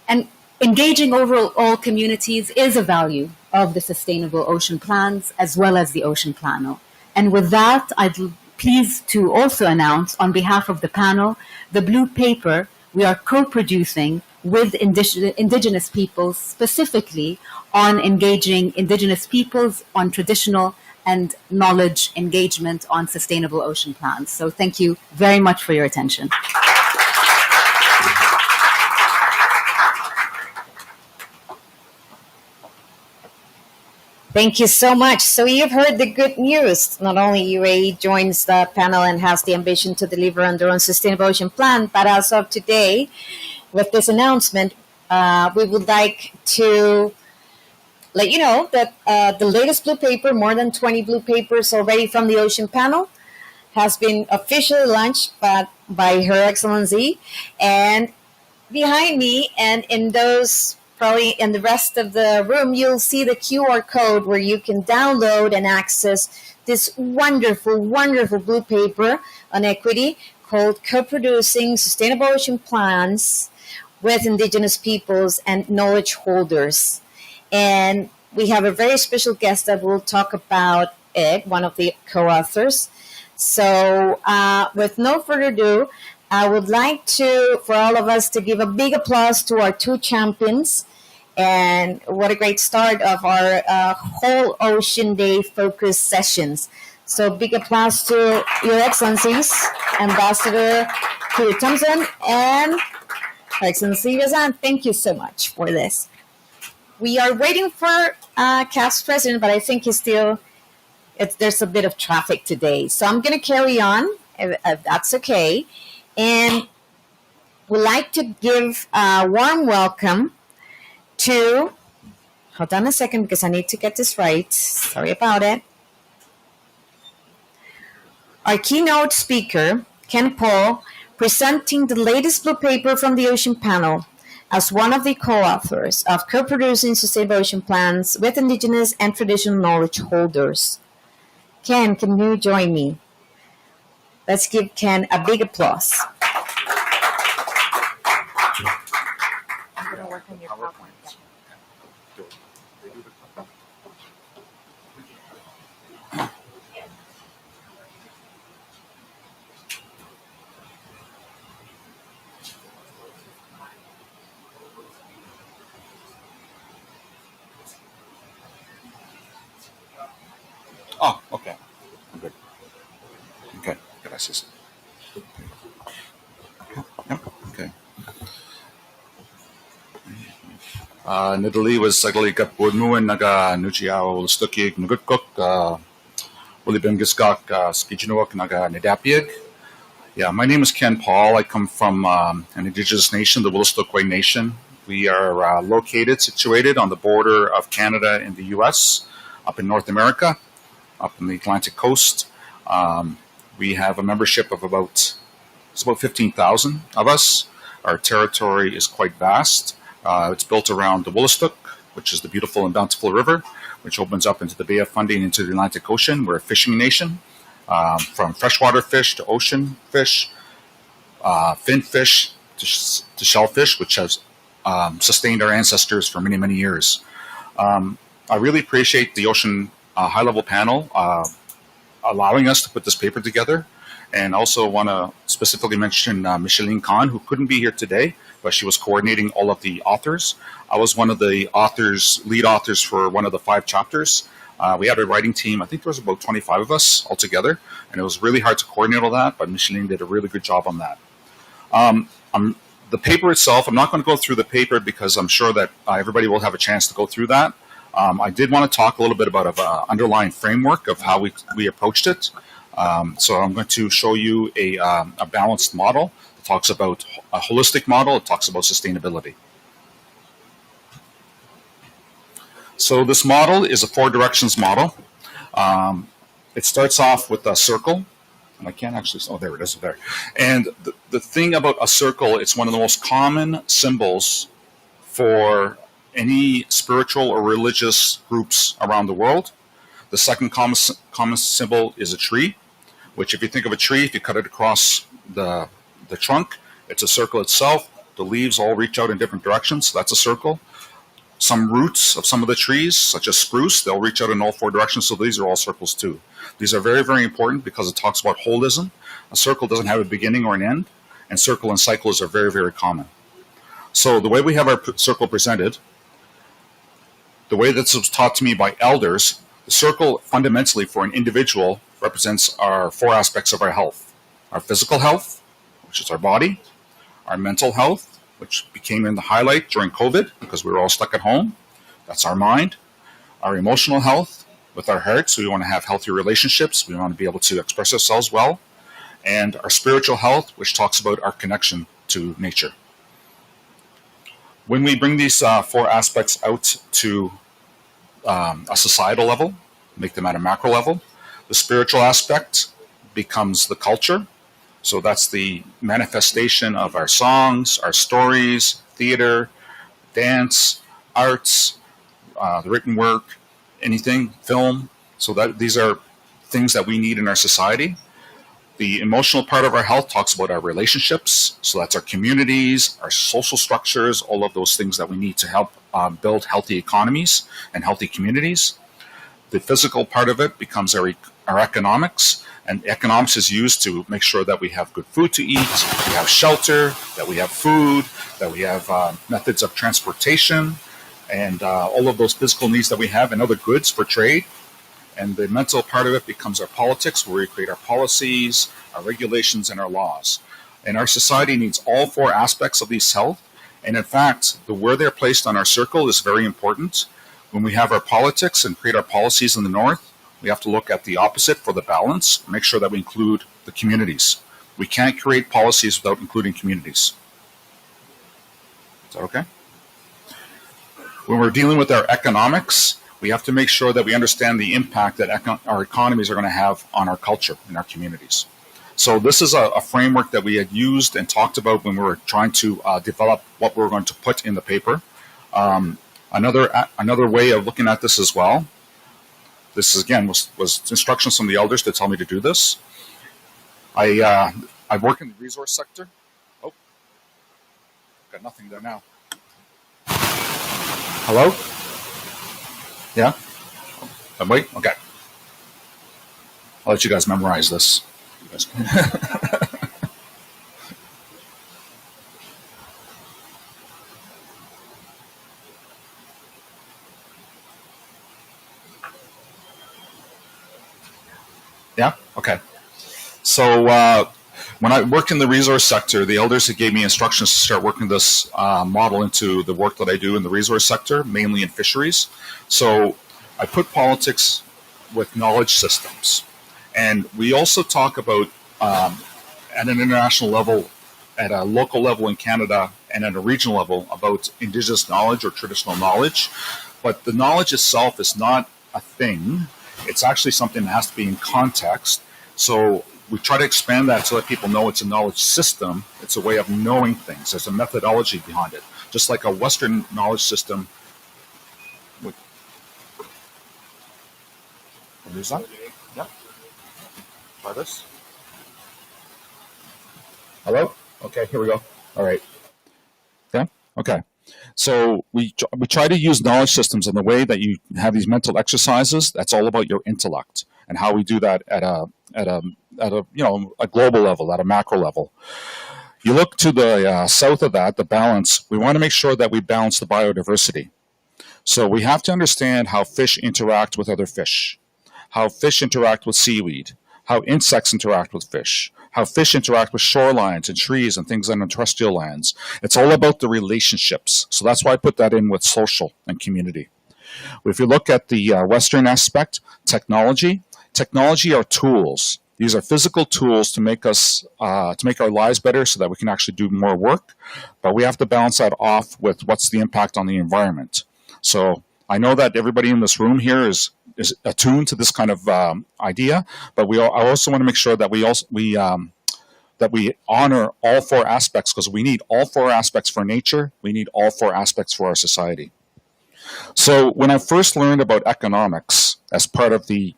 And engaging overall communities is a value of the Sustainable Ocean Plans as well as the Ocean Panel. And with that, I'd pleased to also announce on behalf of the panel the blue paper we are co-producing with Indigenous peoples, specifically on engaging Indigenous peoples on traditional and knowledge engagement on sustainable ocean plans. So thank you very much for your attention. Thank you so much. So you've heard the good news. Not only UAE joins the panel and has the ambition to deliver on their own sustainable ocean plan, but as of today, with this announcement, we would like to let you know that the latest blue paper, more than 20 blue papers already from the Ocean Panel, has been officially launched by Her Excellency. And behind me and in those, probably in the rest of the room, you'll see the QR code where you can download and access this wonderful, wonderful blue paper on equity called Co-Producing Sustainable Ocean Plans with Indigenous Peoples and Knowledge Holders. And we have a very special guest that will talk about it, one of the co-authors. So with no further ado, I would like to, for all of us, to give a big applause to our two champions. And what a great start of our whole Ocean Day focus sessions. So big applause to Your Excellencies, Ambassador Peter Thompson and Her Excellency Razan. Thank you so much for this. We are waiting for CAF's president, but I think he's still, there's a bit of traffic today. So I'm going to carry on, if that's okay. And we'd like to give a warm welcome to Hold on a second because I need to get this right. Sorry about it. Our keynote speaker, Ken Paul, presenting the latest blue paper from the Ocean Panel as one of the co-authors of co-producing sustainable ocean plans with Indigenous and traditional knowledge holders. Ken, can you join me? Let's give Ken a big applause. I'm going to work on your PowerPoint. Oh, okay. I'm good. Okay, gracias. Okay. Nidali was sagli kapudmuan naga nuchiao stukig nugutkok ulibimgiskak skijinuak naga nidapiag. Yeah, my name is Ken Paul. I come from an Indigenous nation, the Williston Nation. We are situated on the border of Canada and the U.S., up in North America, up in the Atlantic coast. We have a membership of about 15,000 of us. Our territory is quite vast. It's built around the Williston, which is the beautiful and bountiful river, which opens up into the Bay of Fundy and into the Atlantic Ocean. We're a fishing nation. From freshwater fish to ocean fish, fin fish to shellfish, which has sustained our ancestors for many, many years. I really appreciate the Ocean High-Level Panel allowing us to put this paper together, and also want to specifically mention Micheline Kahn, who couldn't be here today, but she was coordinating all of the authors. I was one of the lead authors for one of the 5 chapters. We had a writing team. I think there was about 25 of us altogether, and it was really hard to coordinate all that, but Micheline did a really good job on that. The paper itself, I'm not going to go through the paper because I'm sure that everybody will have a chance to go through that. I did want to talk a little bit about an underlying framework of how we approached it. So I'm going to show you a balanced model. It talks about a holistic model. It talks about sustainability. So this model is a 4 directions model. It starts off with a circle. And I can't actually, oh, there it is, there. And the thing about a circle, it's one of the most common symbols for any spiritual or religious groups around the world. The second common symbol is a tree, which if you think of a tree, if you cut it across the trunk, it's a circle itself. The leaves all reach out in different directions, so that's a circle. Some roots of some of the trees, such as spruce, they'll reach out in all 4 directions, so these are all circles too. These are very, very important because it talks about holism. A circle doesn't have a beginning or an end, and circle and cycles are very, very common. So the way we have our circle presented, the way this was taught to me by elders, the circle fundamentally for an individual represents our 4 aspects of our health. Our physical health, which is our body, our mental health, which became in the highlight during COVID because we were all stuck at home. That's our mind. Our emotional health with our hearts. We want to have healthy relationships. We want to be able to express ourselves well. And our spiritual health, which talks about our connection to nature. When we bring these 4 aspects out to a societal level, make them at a macro level, the spiritual aspect becomes the culture. So that's the manifestation of our songs, our stories, theater, dance, arts, the written work, anything, film. So that these are things that we need in our society. The emotional part of our health talks about our relationships. So that's our communities, our social structures, all of those things that we need to help build healthy economies and healthy communities. The physical part of it becomes our economics. And economics is used to make sure that we have good food to eat, we have shelter, that we have food, that we have methods of transportation, and all of those physical needs that we have and other goods for trade. And the mental part of it becomes our politics, where we create our policies, our regulations, and our laws. And our society needs all 4 aspects of these health. And in fact, where they're placed on our circle is very important. When we have our politics and create our policies in the north, we have to look at the opposite for the balance, make sure that we include the communities. We can't create policies without including communities. Is that okay? when we're dealing with our economics, we have to make sure that we understand the impact that our economies are going to have on our culture and our communities. So this is a framework that we had used and talked about when we were trying to develop what we were going to put in the paper. Another way of looking at this as well, this is, again, was instructions from the elders to tell me to do this. I work in the resource sector. Oh, got nothing there now. Hello? Yeah? Wait, okay. I'll let you guys memorize this. Yeah? Okay. So when I worked in the resource sector, the elders had gave me instructions to start working this model into the work that I do in the resource sector, mainly in fisheries. So I put politics with knowledge systems. And we also talk about, at an international level, at a local level in Canada, and at a regional level, about Indigenous knowledge or traditional knowledge. But the knowledge itself is not a thing. It's actually something that has to be in context. So we try to expand that so that people know it's a knowledge system. It's a way of knowing things. There's a methodology behind it. Just like a Western knowledge system. Is that? Yeah. Try this. Hello? Okay, here we go. All right. Yeah? Okay. So we try to use knowledge systems in the way that you have these mental exercises. That's all about your intellect and how we do that at a global level, at a macro level. You look to the south of that, the balance. We want to make sure that we balance the biodiversity. So we have to understand how fish interact with other fish, how fish interact with seaweed, how insects interact with fish, how fish interact with shorelines and trees and things on terrestrial lands. It's all about the relationships. So that's why I put that in with social and community. If you look at the Western aspect, technology are tools. These are physical tools to make us to make our lives better so that we can actually do more work. But we have to balance that off with what's the impact on the environment. So I know that everybody in this room here is attuned to this kind of idea, but I also want to make sure that we honor all four aspects, because we need all four aspects for nature. We need all four aspects for our society. So when I first learned about economics as part of the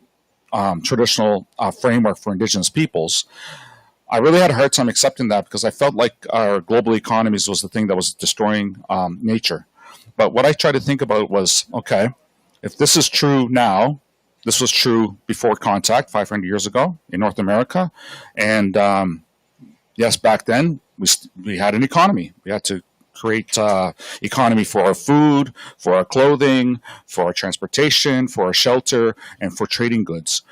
traditional framework for Indigenous peoples, I really had a hard time accepting that, because I felt like our global economies was the thing that was destroying nature. But what I tried to think about was, okay, if this is true now, this was true before contact 500 years ago in North America. And yes, back then we had an economy. We had to create economy for our food, for our clothing, for our transportation, for our shelter, and for trading goods.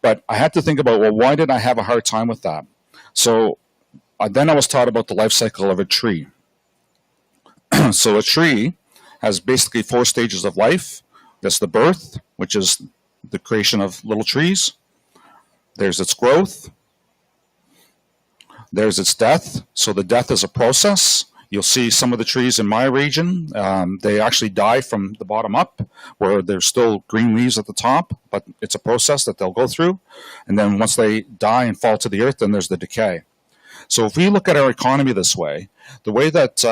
But I had to think about, well, why did I have a hard time with that? So then I was taught about the life cycle of a tree. So a tree has basically 4 stages of life. There's the birth, which is the creation of little trees. There's its growth. There's its death. So the death is a process. You'll see some of the trees in my region, they actually die from the bottom up, where there's still green leaves at the top, but it's a process that they'll go through. And then once they die and fall to the earth, then there's the decay. So if we look at our economy this way, the way that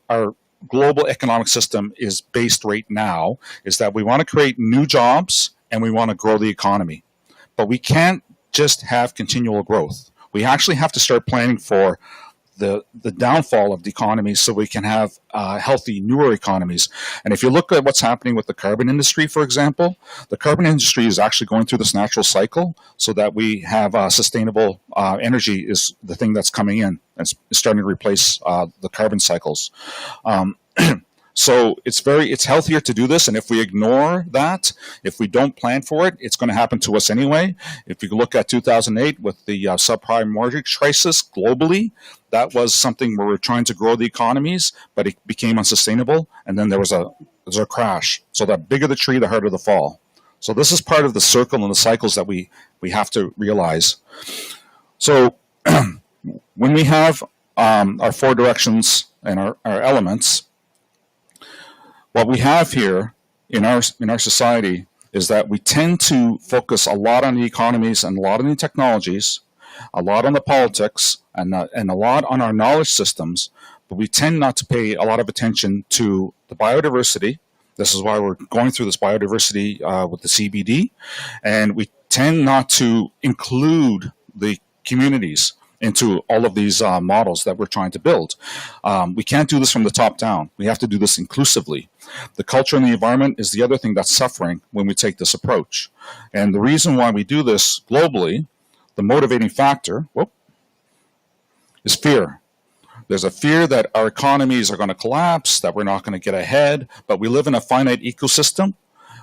our global economic system is based right now is that we want to create new jobs and we want to grow the economy. But we can't just have continual growth. We actually have to start planning for the downfall of the economy so we can have healthy, newer economies. And if you look at what's happening with the carbon industry, for example, the carbon industry is actually going through this natural cycle so that we have sustainable energy is the thing that's coming in and starting to replace the carbon cycles. So it's healthier to do this, and if we ignore that, if we don't plan for it, it's going to happen to us anyway. If you look at 2008 with the subprime mortgage crisis globally, that was something where we're trying to grow the economies, but it became unsustainable, and then there was a crash. So the bigger the tree, the harder the fall. So this is part of the circle and the cycles that we have to realize. So when we have our 4 directions and our elements, What we have here in our society is that we tend to focus a lot on the economies and a lot on the technologies, a lot on the politics, and a lot on our knowledge systems, but we tend not to pay a lot of attention to the biodiversity. This is why we're going through this biodiversity with the CBD, and we tend not to include the communities into all of these models that we're trying to build. We can't do this from the top down. We have to do this inclusively. The culture and the environment is the other thing that's suffering when we take this approach. And the reason why we do this globally, the motivating factor, is fear. There's a fear that our economies are going to collapse, that we're not going to get ahead, but we live in a finite ecosystem.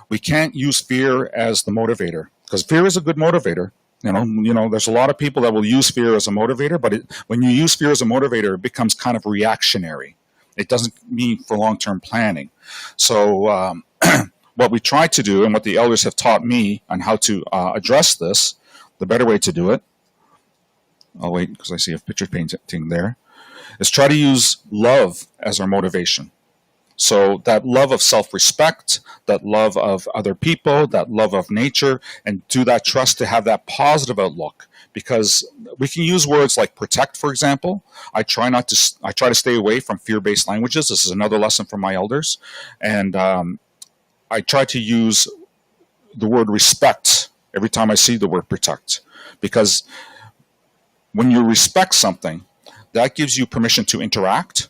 We can't use fear as the motivator, because fear is a good motivator. You know, there's a lot of people that will use fear as a motivator, but when you use fear as a motivator, it becomes kind of reactionary. It doesn't mean for long-term planning. So what we try to do, and what the elders have taught me on how to address this, the better way to do it, I'll wait because I see a picture painting there, is try to use love as our motivation. So that love of self-respect, that love of other people, that love of nature, and do that trust to have that positive outlook. Because we can use words like protect, for example. I try to stay away from fear-based languages. This is another lesson from my elders. And I try to use the word respect every time I see the word protect. Because when you respect something, that gives you permission to interact.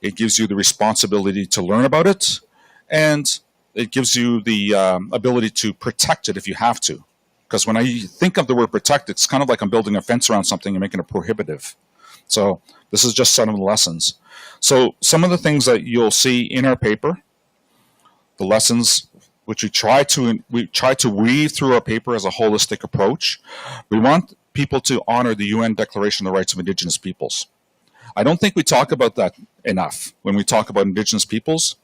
It gives you the responsibility to learn about it, and it gives you the ability to protect it if you have to. Because when I think of the word protect, it's kind of like I'm building a fence around something and making it prohibitive. So this is just some of the lessons. So some of the things that you'll see in our paper, the lessons which we try to weave through our paper as a holistic approach. We want people to honor the UN Declaration of the Rights of Indigenous Peoples. I don't think we talk about that enough when we talk about Indigenous peoples.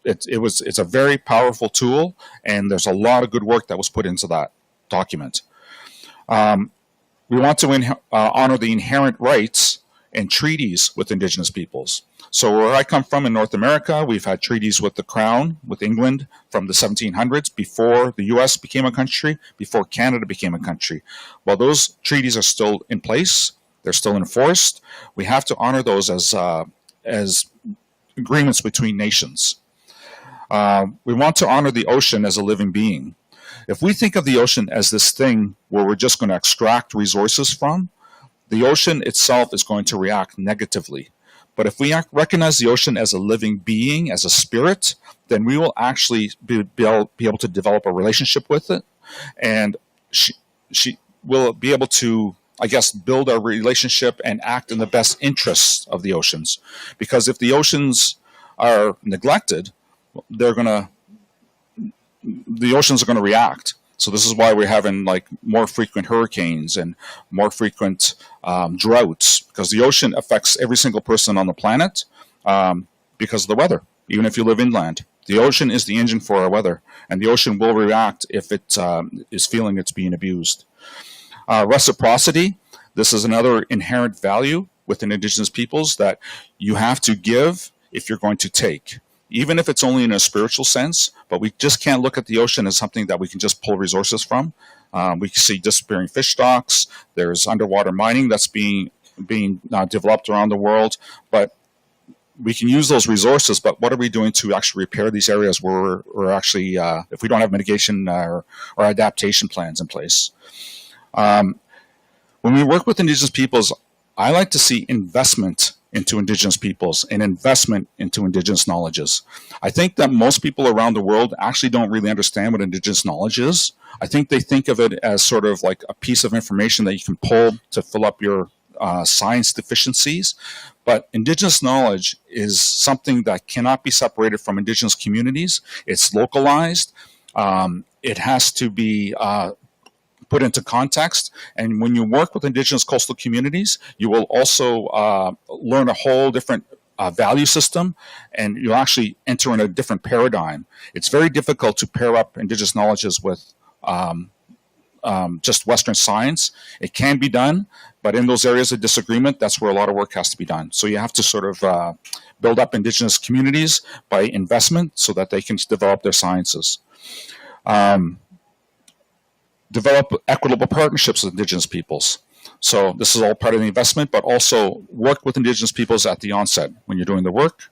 It's a very powerful tool, and there's a lot of good work that was put into that document. We want to honor the inherent rights and treaties with Indigenous peoples. So where I come from in North America, we've had treaties with the Crown, with England, from the 1700s, before the US became a country, before Canada became a country. While those treaties are still in place, they're still enforced, we have to honor those as agreements between nations. We want to honor the ocean as a living being. If we think of the ocean as this thing where we're just going to extract resources from, the ocean itself is going to react negatively. But if we recognize the ocean as a living being, as a spirit, then we will actually be able to develop a relationship with it, and she will be able to, I guess, build our relationship and act in the best interests of the oceans. Because if the oceans are neglected, the oceans are going to react. So this is why we're having like more frequent hurricanes and more frequent droughts, because the ocean affects every single person on the planet because of the weather, even if you live inland. The ocean is the engine for our weather, and the ocean will react if it is feeling it's being abused. Reciprocity, this is another inherent value within Indigenous peoples, that you have to give if you're going to take, even if it's only in a spiritual sense. But we just can't look at the ocean as something that we can just pull resources from. We see disappearing fish stocks. There's underwater mining that's being developed around the world. But we can use those resources, but what are we doing to actually repair these areas where we're actually, if we don't have mitigation or adaptation plans in place? When we work with Indigenous peoples, I like to see investment into Indigenous peoples and investment into Indigenous knowledges. I think that most people around the world actually don't really understand what Indigenous knowledge is. I think they think of it as sort of like a piece of information that you can pull to fill up your science deficiencies. But Indigenous knowledge is something that cannot be separated from Indigenous communities. It's localized. It has to be put into context. And when you work with Indigenous coastal communities, you will also learn a whole different value system, and you'll actually enter in a different paradigm. It's very difficult to pair up Indigenous knowledges with just Western science. It can be done, but in those areas of disagreement, that's where a lot of work has to be done. So you have to sort of build up indigenous communities by investment so that they can develop their sciences. Develop equitable partnerships with indigenous peoples. So this is all part of the investment, but also work with indigenous peoples at the onset when you're doing the work.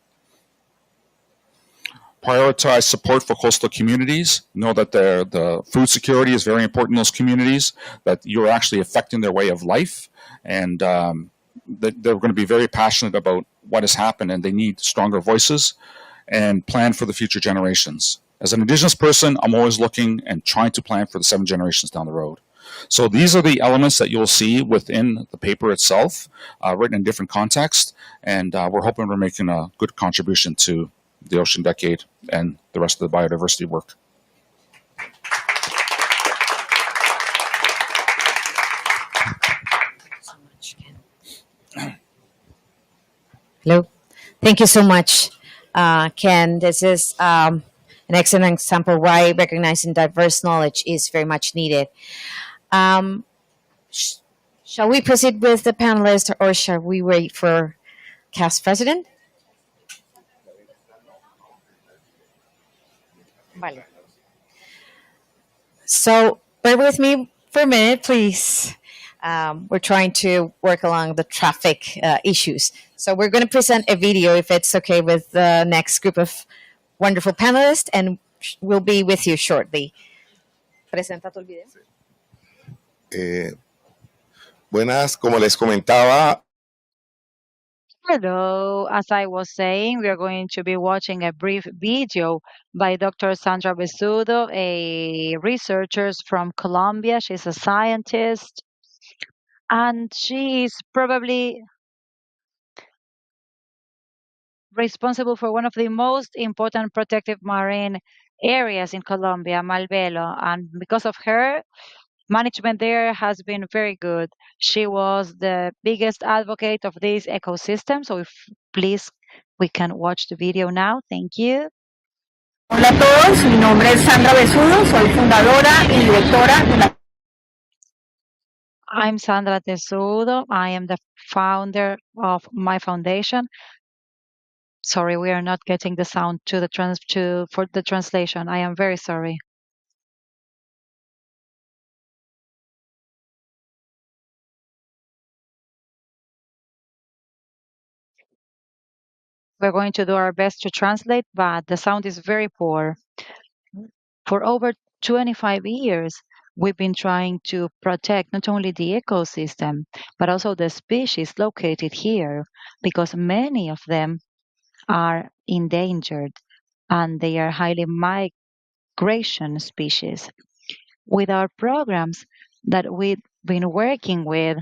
Prioritize support for coastal communities. Know that the food security is very important in those communities, that you're actually affecting their way of life, and that they're going to be very passionate about what has happened, and they need stronger voices, and plan for the future generations. As an Indigenous person, I'm always looking and trying to plan for the 7 generations down the road. So these are the elements that you'll see within the paper itself, written in different contexts, and we're hoping we're making a good contribution to the Ocean Decade and the rest of the biodiversity work. Hello. Thank you so much, Ken. This is an excellent example why recognizing diverse knowledge is very much needed. Shall we proceed with the panelists or shall we wait for CAS president? Vale. So bear with me for a minute, please. We're trying to work along the traffic issues. So we're going to present a video, if it's okay with the next group of wonderful panelists, and we'll be with you shortly. Presenta tu video. Buenas, como les comentaba. Hello, as I was saying, we are going to be watching a brief video by Dr. Sandra Besudo, a researcher from Colombia. She's a scientist, and she is probably responsible for one of the most important protective marine areas in Colombia, Malbelo. And because of her, management there has been very good. She was the biggest advocate of this ecosystem. So if please, we can watch the video now. Thank you. Hola a todos, mi nombre es Sandra Besudo, soy fundadora y directora de la... I'm Sandra Tesudo. I am the founder of my foundation. Sorry, we are not getting the sound to the for the translation. I am very sorry. We're going to do our best to translate, but the sound is very poor. For over 25 years, we've been trying to protect not only the ecosystem, but also the species located here, because many of them are endangered and they are highly migration species. With our programs that we've been working with,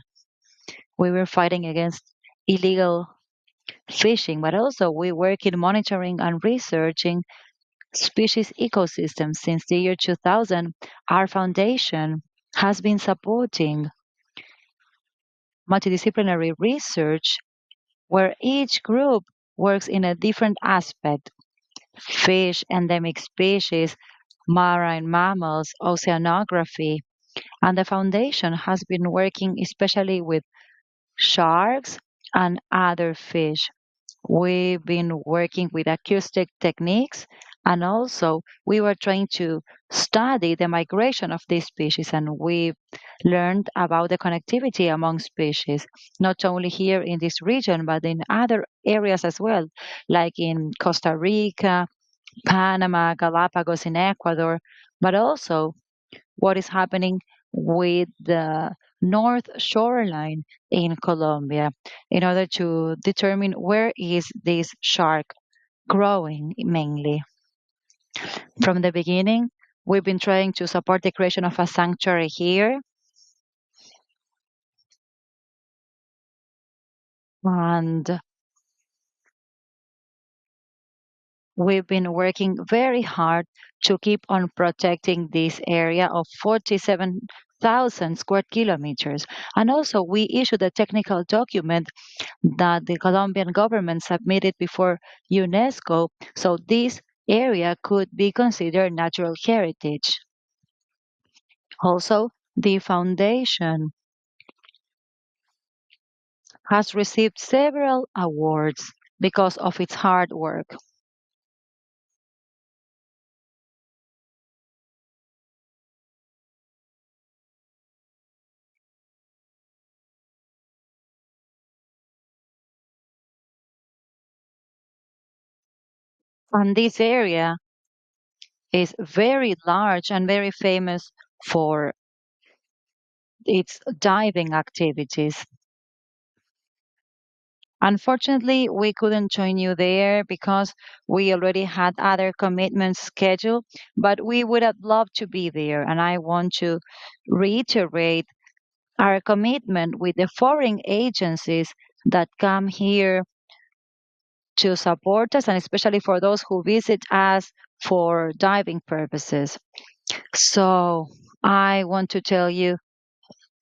we were fighting against illegal fishing, but also we work in monitoring and researching species ecosystems. Since the year 2000, our foundation has been supporting multidisciplinary research where each group works in a different aspect: fish, endemic species, marine mammals, oceanography. And the foundation has been working especially with sharks and other fish. We've been working with acoustic techniques, and also we were trying to study the migration of these species, and we learned about the connectivity among species, not only here in this region, but in other areas as well, like in Costa Rica, Panama, Galapagos, in Ecuador, but also what is happening with the north shoreline in Colombia in order to determine where is this shark growing mainly. From the beginning, we've been trying to support the creation of a sanctuary here. And we've been working very hard to keep on protecting this area of 47,000 square kilometers. And also, we issued a technical document that the Colombian government submitted before UNESCO, so this area could be considered natural heritage. Also, The foundation has received several awards because of its hard work. And this area is very large and very famous for its diving activities. Unfortunately, we couldn't join you there because we already had other commitments scheduled, but we would have loved to be there. And I want to reiterate our commitment with the foreign agencies that come here to support us, and especially for those who visit us for diving purposes. So I want to tell you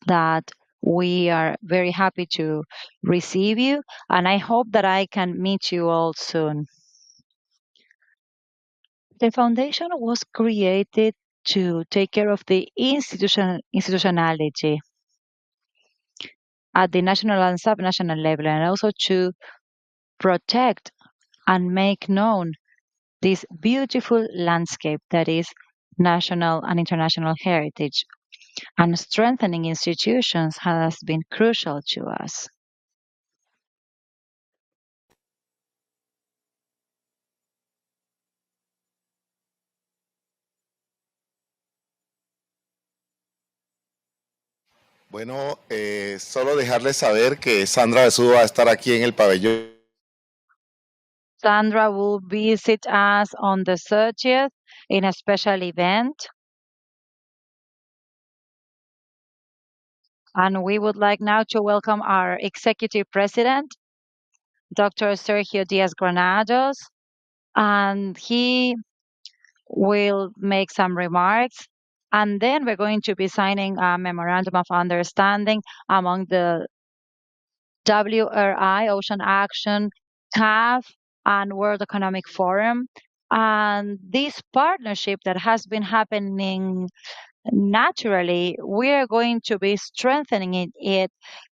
that we are very happy to receive you, and I hope that I can meet you all soon. The foundation was created to take care of the institutionality at the national and subnational level, and also to protect and make known this beautiful landscape that is national and international heritage. And strengthening institutions has been crucial to us. Bueno, solo dejarles saber que Sandra Besudo va a estar aquí en el pabellón. Sandra will visit us on the 30th in a special event. And we would like now to welcome our executive president, Dr. Sergio Diaz Granados, and he will make some remarks. And then we're going to be signing a memorandum of understanding among the WRI, Ocean Action, CAF, and World Economic Forum. And this partnership that has been happening naturally, we are going to be strengthening it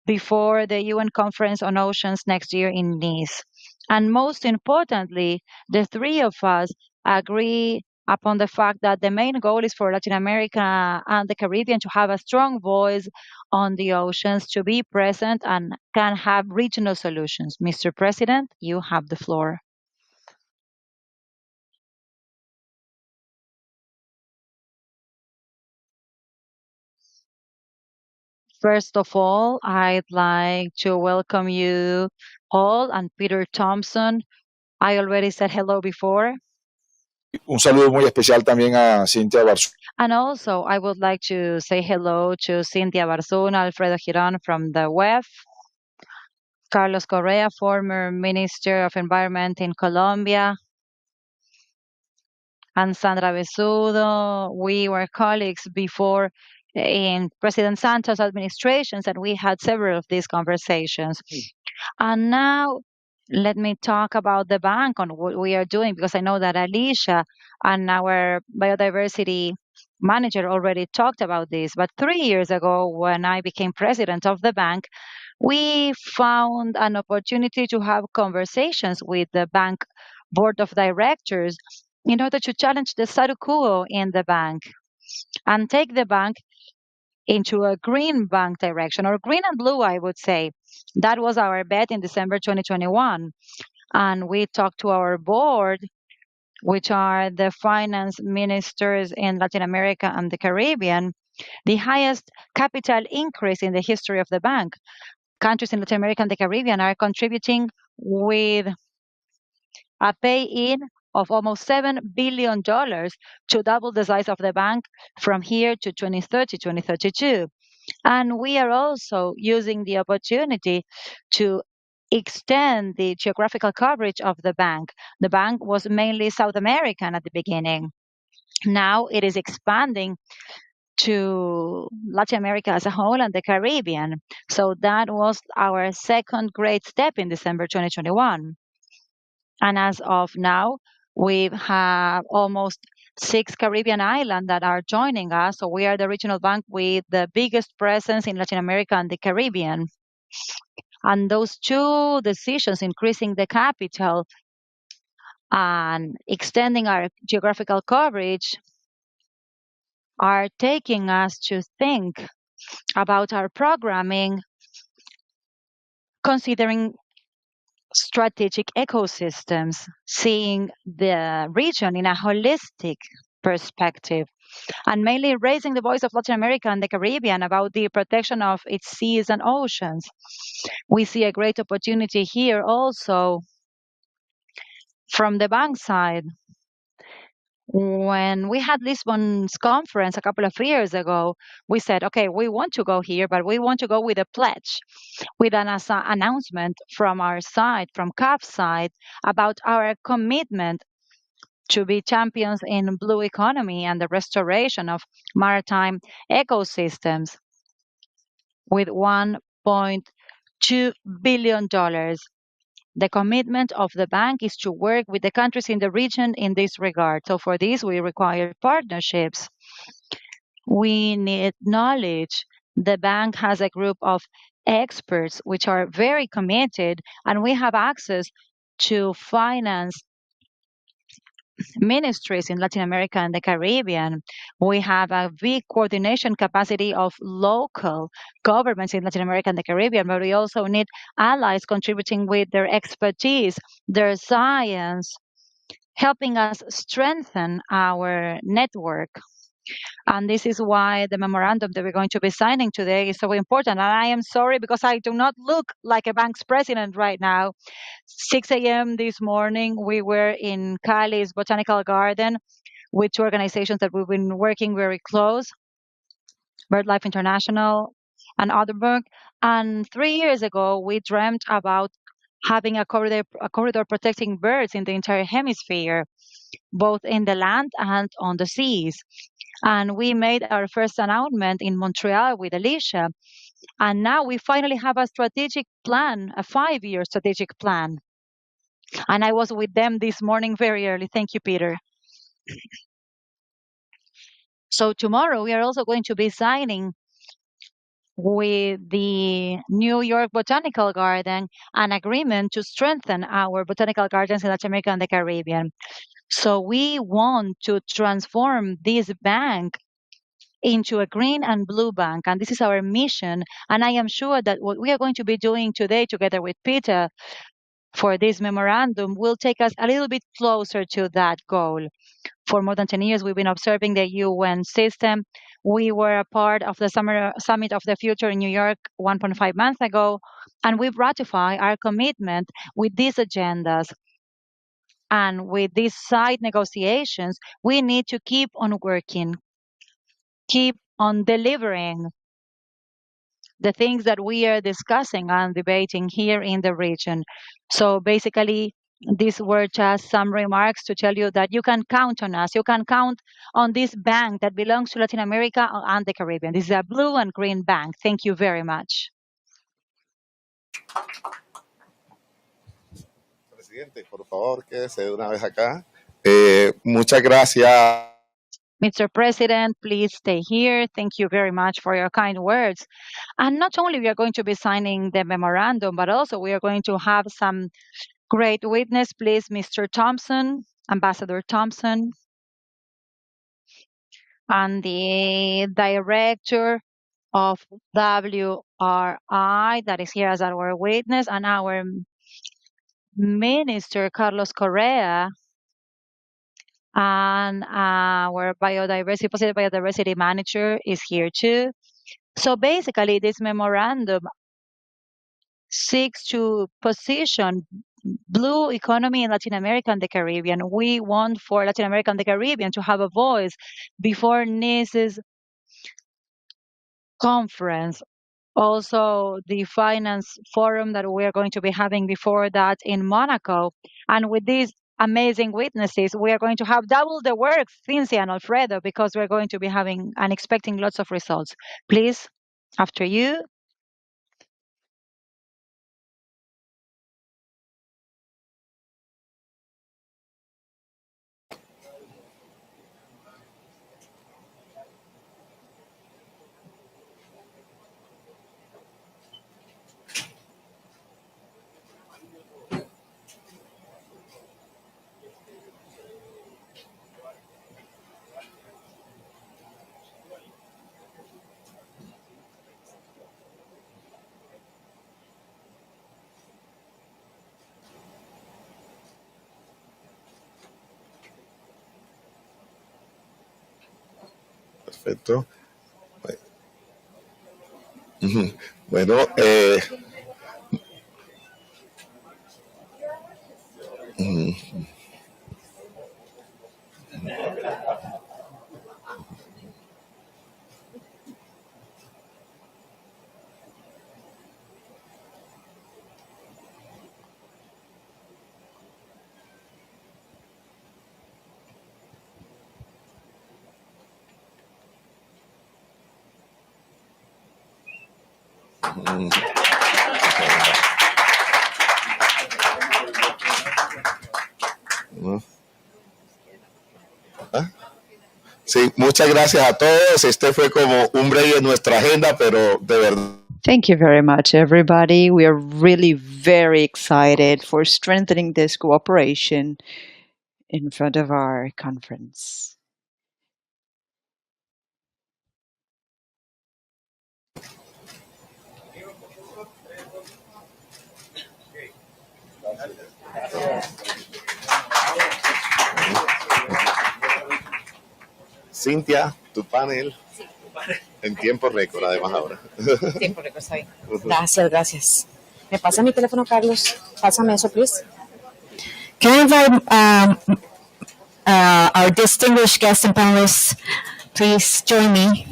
before the UN Conference on Oceans next year in Nice. And most importantly, the three of us agree upon the fact that the main goal is for Latin America and the Caribbean to have a strong voice on the oceans, to be present and can have regional solutions. Mr. President, you have the floor. First of all, I'd like to welcome you all and Peter Thompson. I already said hello before. Un saludo muy especial también a Cintia Barzú. And also, I would like to say hello to Cynthia Barzun, Alfredo Giron from the WEF, Carlos Correa, former Minister of Environment in Colombia, and Sandra Besudo. We were colleagues before in President Santos' administrations, and we had several of these conversations. And now, let me talk about the bank on what we are doing, because I know that Alicia and our biodiversity manager already talked about this. But 3 years ago, when I became president of the bank, we found an opportunity to have conversations with the bank board of directors in order to challenge the status quo in the bank and take the bank into a green bank direction, or green and blue, I would say. That was our bet in December 2021. And we talked to our board, which are the finance ministers in Latin America and the Caribbean, the highest capital increase in the history of the bank. Countries in Latin America and the Caribbean are contributing with a pay-in of almost $7 billion to double the size of the bank from here to 2030, 2032. And we are also using the opportunity to extend the geographical coverage of the bank. The bank was mainly South American at the beginning. Now it is expanding to Latin America as a whole and the Caribbean. So that was our second great step in December 2021. And as of now, we have almost 6 Caribbean islands that are joining us. So we are the regional bank with the biggest presence in Latin America and the Caribbean. And those two decisions, increasing the capital and extending our geographical coverage, are taking us to think about our programming, considering strategic ecosystems, seeing the region in a holistic perspective, and mainly raising the voice of Latin America and the Caribbean about the protection of its seas and oceans. We see a great opportunity here also from the bank side. When we had Lisbon's conference a couple of years ago, we said, okay, we want to go here, but we want to go with a pledge, with an announcement from our side, from CAF's side, about our commitment to be champions in blue economy and the restoration of maritime ecosystems with $1.2 billion. The commitment of the bank is to work with the countries in the region in this regard. So for this, we require partnerships. We need knowledge. The bank has a group of experts which are very committed, and we have access to finance ministries in Latin America and the Caribbean. We have a big coordination capacity of local governments in Latin America and the Caribbean, but we also need allies contributing with their expertise, their science, helping us strengthen our network. And this is why the memorandum that we're going to be signing today is so important. And I am sorry because I do not look like a bank's president right now. 6 a.m. this morning, we were in Cali's Botanical Garden with two organizations that we've been working very close, BirdLife International and Otterberg. And 3 years ago, we dreamt about having a corridor protecting birds in the entire hemisphere, both in the land and on the seas. And we made our first announcement in Montreal with Alicia. And now we finally have a strategic plan, a 5-year strategic plan. And I was with them this morning very early. Thank you, Peter. So tomorrow we are also going to be signing with the New York Botanical Garden an agreement to strengthen our botanical gardens in Latin America and the Caribbean. So we want to transform this bank into a green and blue bank. And this is our mission. And I am sure that what we are going to be doing today together with Peter for this memorandum will take us a little bit closer to that goal. For more than 10 years, we've been observing the UN system. We were a part of the Summer Summit of the Future in New York 1.5 months ago, and we've ratified our commitment with these agendas. And with these side negotiations, we need to keep on working, keep on delivering the things that we are discussing and debating here in the region. So basically, these were just some remarks to tell you that you can count on us. You can count on this bank that belongs to Latin America and the Caribbean. This is a blue and green bank. Thank you very much. Presidente, por favor, quédese de una vez acá. Muchas gracias. Mr. President, please stay here. Thank you very much for your kind words. And not only we are going to be signing the memorandum, but also we are going to have some great witness. Please, Mr. Thompson, Ambassador Thompson, and the director of WRI that is here as our witness, and our minister, Carlos Correa, and our positive biodiversity manager is here too. So basically, this memorandum seeks to position blue economy in Latin America and the Caribbean. We want for Latin America and the Caribbean to have a voice before Nice's conference. Also, the finance forum that we are going to be having before that in Monaco. And with these amazing witnesses, we are going to have double the work, Cynthia and Alfredo, because we're going to be having and expecting lots of results. Please, after you. Perfecto. Bueno, sí, muchas gracias a todos. Este fue como un break en nuestra agenda, pero de verdad. Thank you very much, everybody. We are really very excited for strengthening this cooperation in front of our conference. Cintia, tu panel en tiempo récord, además ahora. Tiempo récord, está bien. Gracias. ¿Me pasa mi teléfono, Carlos? Pásame eso, please. Can I invite our distinguished guests and panelists, please join me.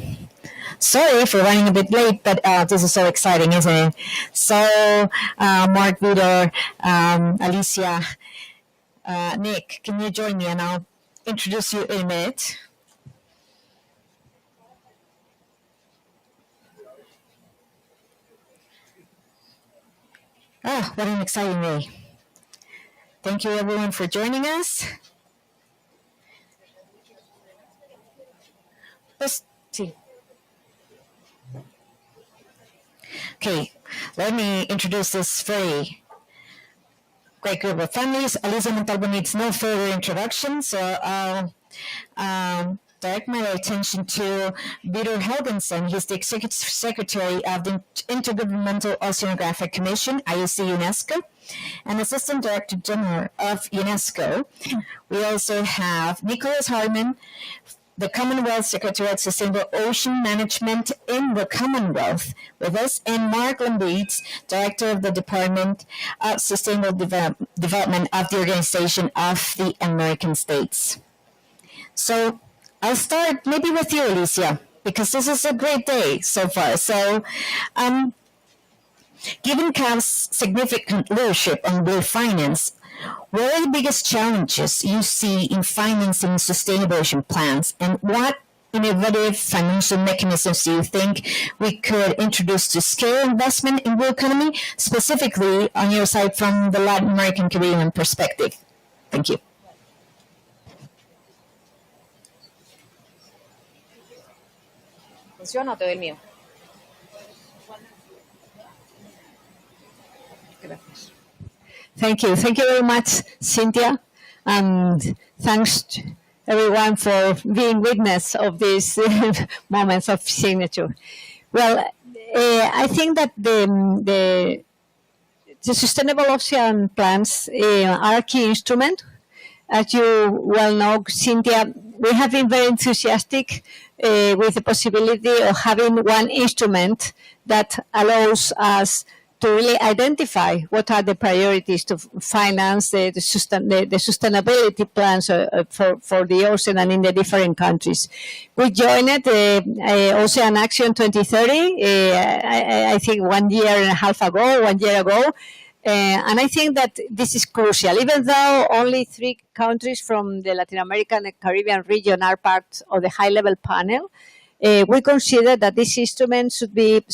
Sorry for running a bit late, but this is so exciting, isn't it? So, Mark, Vidor, Alicia, Nick, can you join me and I'll introduce you in a minute. Oh, what an exciting day. Thank you, everyone, for joining us. Let's see. Okay, let me introduce this very great group of families. Alicia Montalvo needs no further introduction, so I'll direct my attention to Vidor Helgensen. He's the Executive Secretary of the Intergovernmental Oceanographic Commission, IOC UNESCO, and Assistant Director General of UNESCO. We also have Nicholas Harman, the Commonwealth Secretary at Sustainable Ocean Management in the Commonwealth with us, and Mark Lambeets, Director of the Department of Sustainable Development of the Organization of the American States. So I'll start maybe with you, Alicia, because this is a great day so far. So given CAV's significant leadership on blue finance, what are the biggest challenges you see in financing sustainable ocean plans, and what innovative financial mechanisms do you think we could introduce to scale investment in blue economy, specifically on your side from the Latin American Caribbean perspective? Thank you. ¿Funciona o te doy el mío? Gracias. Thank you. Thank you very much, Cynthia. And thanks to everyone for being witness of these moments of signature. Well, I think that the Sustainable Ocean Plans are a key instrument. As you well know, Cynthia, we have been very enthusiastic with the possibility of having one instrument that allows us to really identify what are the priorities to finance the sustainability plans for the ocean and in the different countries. We joined Ocean Action 2030, I think 1 year and a half ago, 1 year ago. And I think that this is crucial. Even though only 3 countries from the Latin American and Caribbean region are part of the high-level panel, we consider that this instrument should be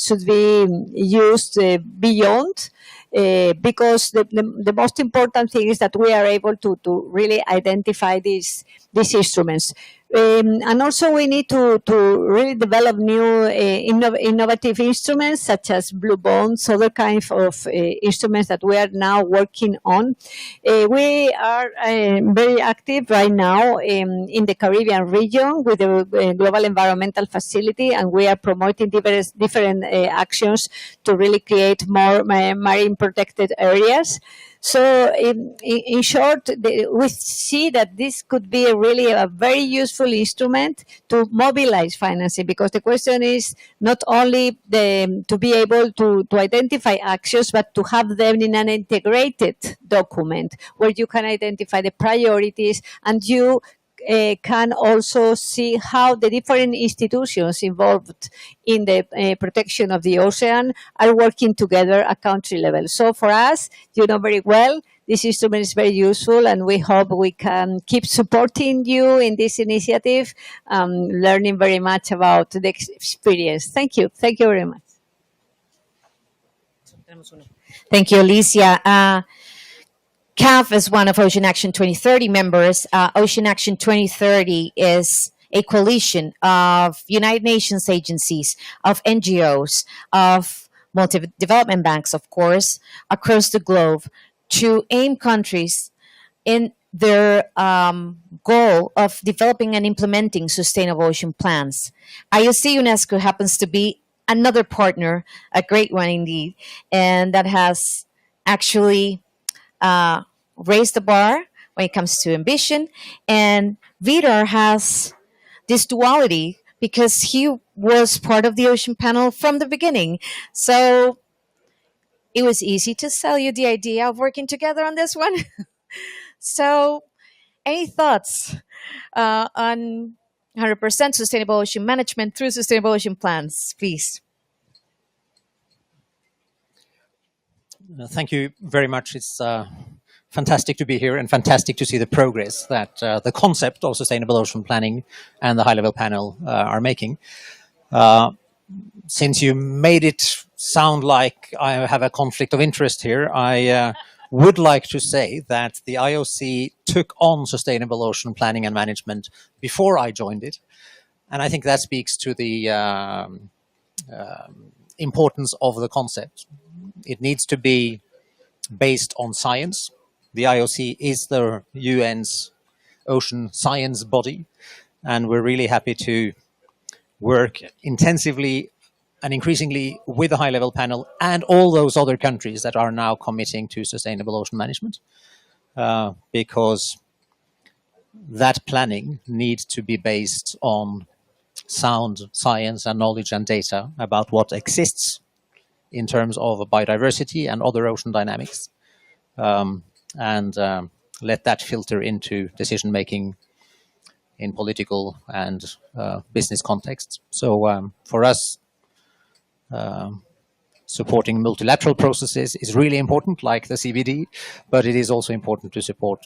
used beyond, because the most important thing is that we are able to really identify these instruments. And also we need to really develop new innovative instruments such as blue bonds, other kinds of instruments that we are now working on. We are very active right now in the Caribbean region with the Global Environmental Facility, and we are promoting different actions to really create more marine protected areas. So, in short, we see that this could be really a very useful instrument to mobilize financing, because the question is not only to be able to identify actions, but to have them in an integrated document where you can identify the priorities, and you can also see how the different institutions involved in the protection of the ocean are working together at country level. So for us, you know very well, this instrument is very useful, and we hope we can keep supporting you in this initiative, learning very much about the experience. Thank you. Thank you very much. Thank you, Alicia. CAF is one of Ocean Action 2030 members. Ocean Action 2030 is a coalition of United Nations agencies, of NGOs, of multi-development banks, of course, across the globe to aim countries in their goal of developing and implementing sustainable ocean plans. IOC UNESCO happens to be another partner, a great one indeed, and that has actually raised the bar when it comes to ambition. And Vidar has this duality because he was part of the Ocean Panel from the beginning. So it was easy to sell you the idea of working together on this one. So any thoughts on 100% sustainable ocean management through sustainable ocean plans, please? Thank you very much. It's fantastic to be here and fantastic to see the progress that the concept of sustainable ocean planning and the high-level panel are making. Since you made it sound like I have a conflict of interest here, I would like to say that the IOC took on sustainable ocean planning and management before I joined it. And I think that speaks to the importance of the concept. It needs to be based on science. The IOC is the UN's ocean science body, and we're really happy to work intensively and increasingly with the high-level panel and all those other countries that are now committing to sustainable ocean management, because that planning needs to be based on sound science and knowledge and data about what exists in terms of biodiversity and other ocean dynamics, and let that filter into decision-making in political and business contexts. So for us, supporting multilateral processes is really important, like the CBD, but it is also important to support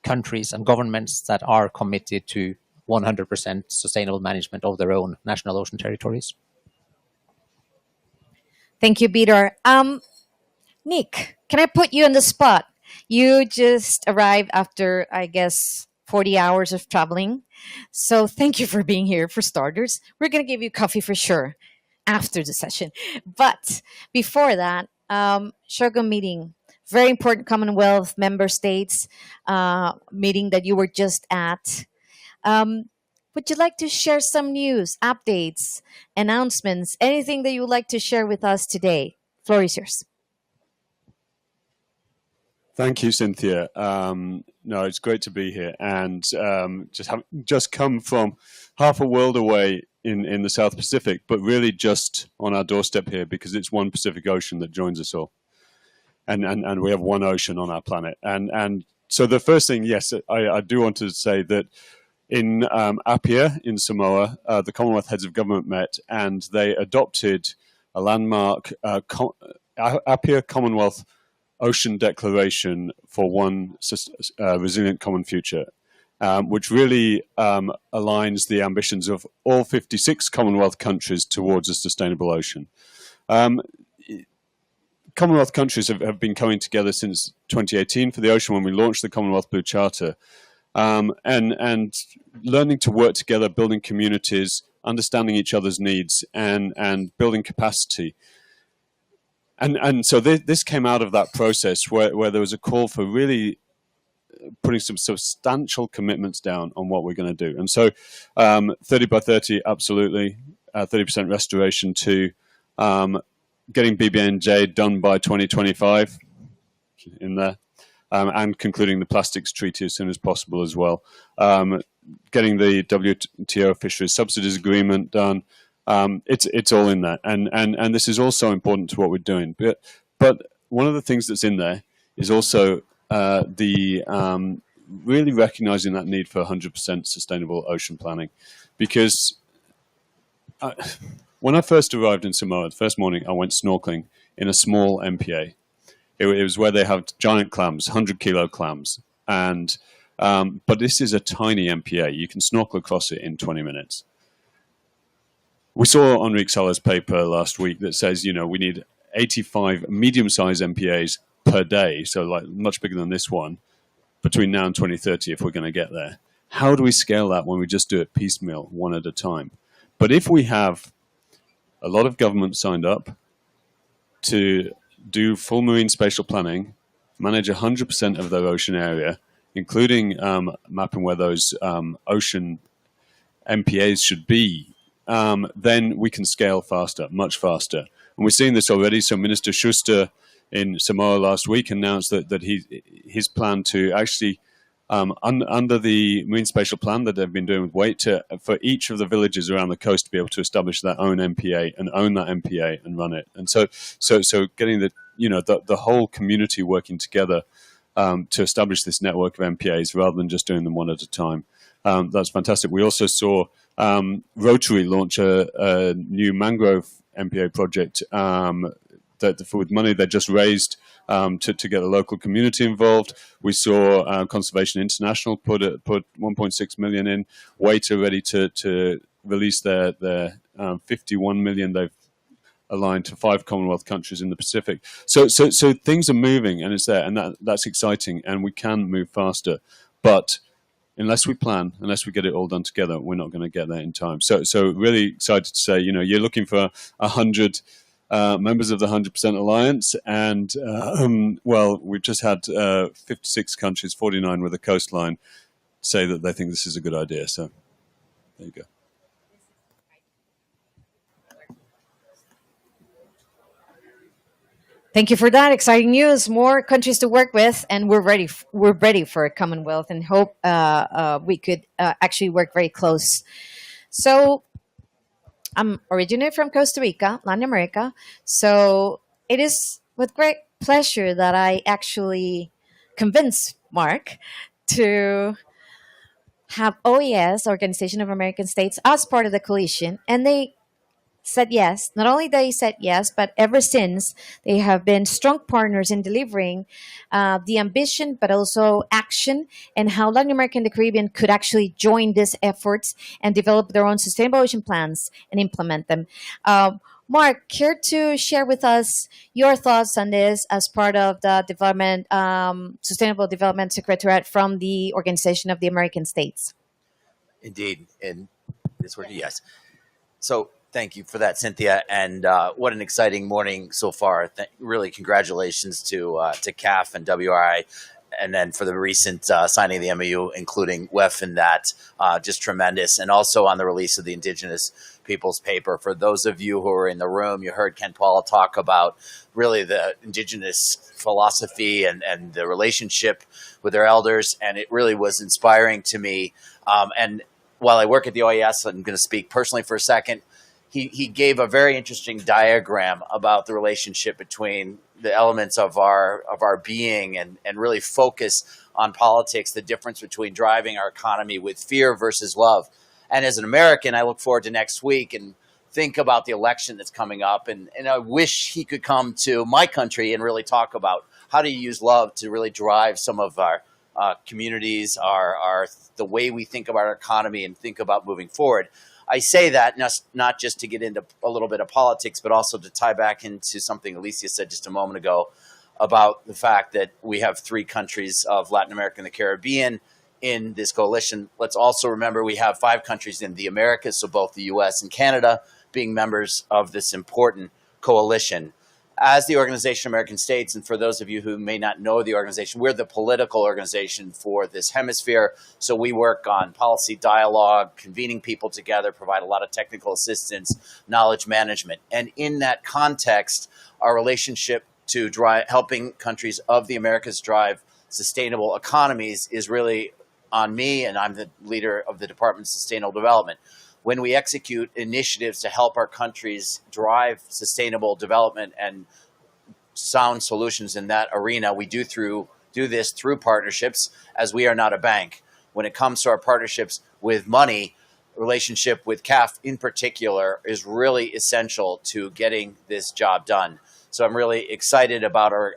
countries and governments that are committed to 100% sustainable management of their own national ocean territories. Thank you, Peter. Nick, can I put you on the spot? You just arrived after, I guess, 40 hours of traveling. So thank you for being here, for starters. We're going to give you coffee for sure after the session. But before that, Shogun meeting, very important Commonwealth member states meeting that you were just at. Would you like to share some news, updates, announcements, anything that you would like to share with us today? Floor is yours. Thank you, Cynthia. No, it's great to be here, and just come from half a world away in the South Pacific, but really just on our doorstep here, because it's one Pacific Ocean that joins us all, and we have one ocean on our planet. And so the first thing, yes, I do want to say that in Apia in Samoa, the Commonwealth heads of government met, and they adopted a landmark Apia Commonwealth Ocean Declaration for one resilient common future, which really aligns the ambitions of all 56 Commonwealth countries towards a sustainable ocean. Commonwealth countries have been coming together since 2018 for the ocean, when we launched the Commonwealth Blue Charter, and learning to work together, building communities, understanding each other's needs, and building capacity. And so this came out of that process where there was a call for really putting some substantial commitments down on what we're going to do. And so 30 by 30, absolutely, 30% restoration to getting BBNJ done by 2025. language in there, and concluding the plastics treaty as soon as possible as well. Getting the WTO fisheries subsidies agreement done. It's all in there, and this is also important to what we're doing. But one of the things that's in there is also the really recognizing that need for 100% sustainable ocean planning, because when I first arrived in Samoa, the first morning I went snorkeling in a small MPA. It was where they have giant clams, 100-kilo clams, and but this is a tiny MPA. You can snorkel across it in 20 minutes. We saw Enrique Sala's paper last week that says, we need 85 medium-sized MPAs per day, so like much bigger than this one, between now and 2030 if we're going to get there. How do we scale that when we just do it piecemeal, one at a time? But if we have a lot of governments signed up to do full marine spatial planning, manage 100% of their ocean area, including mapping where those ocean MPAs should be, then we can scale faster, much faster. And we're seeing this already. So Minister Schuster in Samoa last week announced that his plan to actually, under the marine spatial plan that they've been doing with Wait, for each of the villages around the coast to be able to establish their own MPA and own that MPA and run it. And so getting the whole community working together to establish this network of MPAs rather than just doing them one at a time. That's fantastic. We also saw Rotary launch a new mangrove MPA project that with money they just raised to get the local community involved. We saw Conservation International put 1.6 million in. Wait are ready to release their 51 million they've aligned to 5 Commonwealth countries in the Pacific. So things are moving, and it's there, and that's exciting, and we can move faster. But unless we plan, unless we get it all done together, we're not going to get there in time. So really excited to say, you're looking for 100 members of the 100% Alliance, and we've just had 56 countries, 49 with a coastline, say that they think this is a good idea. So there you go. Thank you for that exciting news. More countries to work with, and we're ready. We're ready for a Commonwealth, and hope we could actually work very close. So, I'm originally from Costa Rica, Latin America. So it is with great pleasure that I actually convinced Mark to have OES, Organization of American States, as part of the coalition, and they said yes. Not only they said yes, but ever since they have been strong partners in delivering the ambition, but also action, and how Latin America and the Caribbean could actually join these efforts and develop their own sustainable ocean plans and implement them. Mark, care to share with us your thoughts on this as part of the development, Sustainable Development Secretariat from the Organization of the American States? Indeed, and this word, yes. So thank you for that, Cynthia, and what an exciting morning so far. Really, congratulations to CAF and WRI, and then for the recent signing of the MOU, including WEF in that, just tremendous. And also on the release of the Indigenous Peoples paper. For those of you who are in the room, you heard Ken Paul talk about really the Indigenous philosophy and the relationship with their elders, and it really was inspiring to me. And while I work at the OES, I'm going to speak personally for a second. He gave a very interesting diagram about the relationship between the elements of our being and really focus on politics, the difference between driving our economy with fear versus love. And as an American, I look forward to next week and think about the election that's coming up. And I wish he could come to my country and really talk about how do you use love to really drive some of our communities, the way we think about our economy and think about moving forward. I say that not just to get into a little bit of politics, but also to tie back into something Alicia said just a moment ago about the fact that we have 3 countries of Latin America and the Caribbean in this coalition. Let's also remember we have 5 countries in the Americas, so both the U.S. and Canada being members of this important coalition. As the Organization of American States, and for those of you who may not know the organization, we're the political organization for this hemisphere. So we work on policy dialogue, convening people together, provide a lot of technical assistance, knowledge management. And in that context, our relationship to helping countries of the Americas drive sustainable economies is really on me, and I'm the leader of the Department of Sustainable Development. When we execute initiatives to help our countries drive sustainable development and sound solutions in that arena, we do this through partnerships, as we are not a bank. When it comes to our partnerships with money, relationship with CAF in particular is really essential to getting this job done. So I'm really excited about our,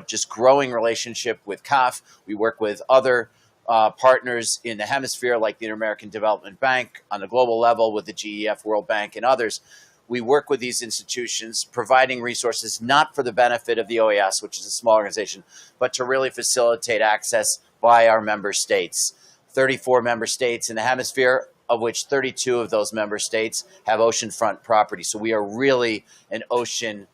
just growing relationship with CAF. We work with other partners in the hemisphere, like the Inter-American Development Bank on a global level, with the GEF, World Bank, and others. We work with these institutions, providing resources not for the benefit of the OAS, which is a small organization, but to really facilitate access by our member states. 34 member states in the hemisphere, of which 32 of those member states have oceanfront property. So we are really an ocean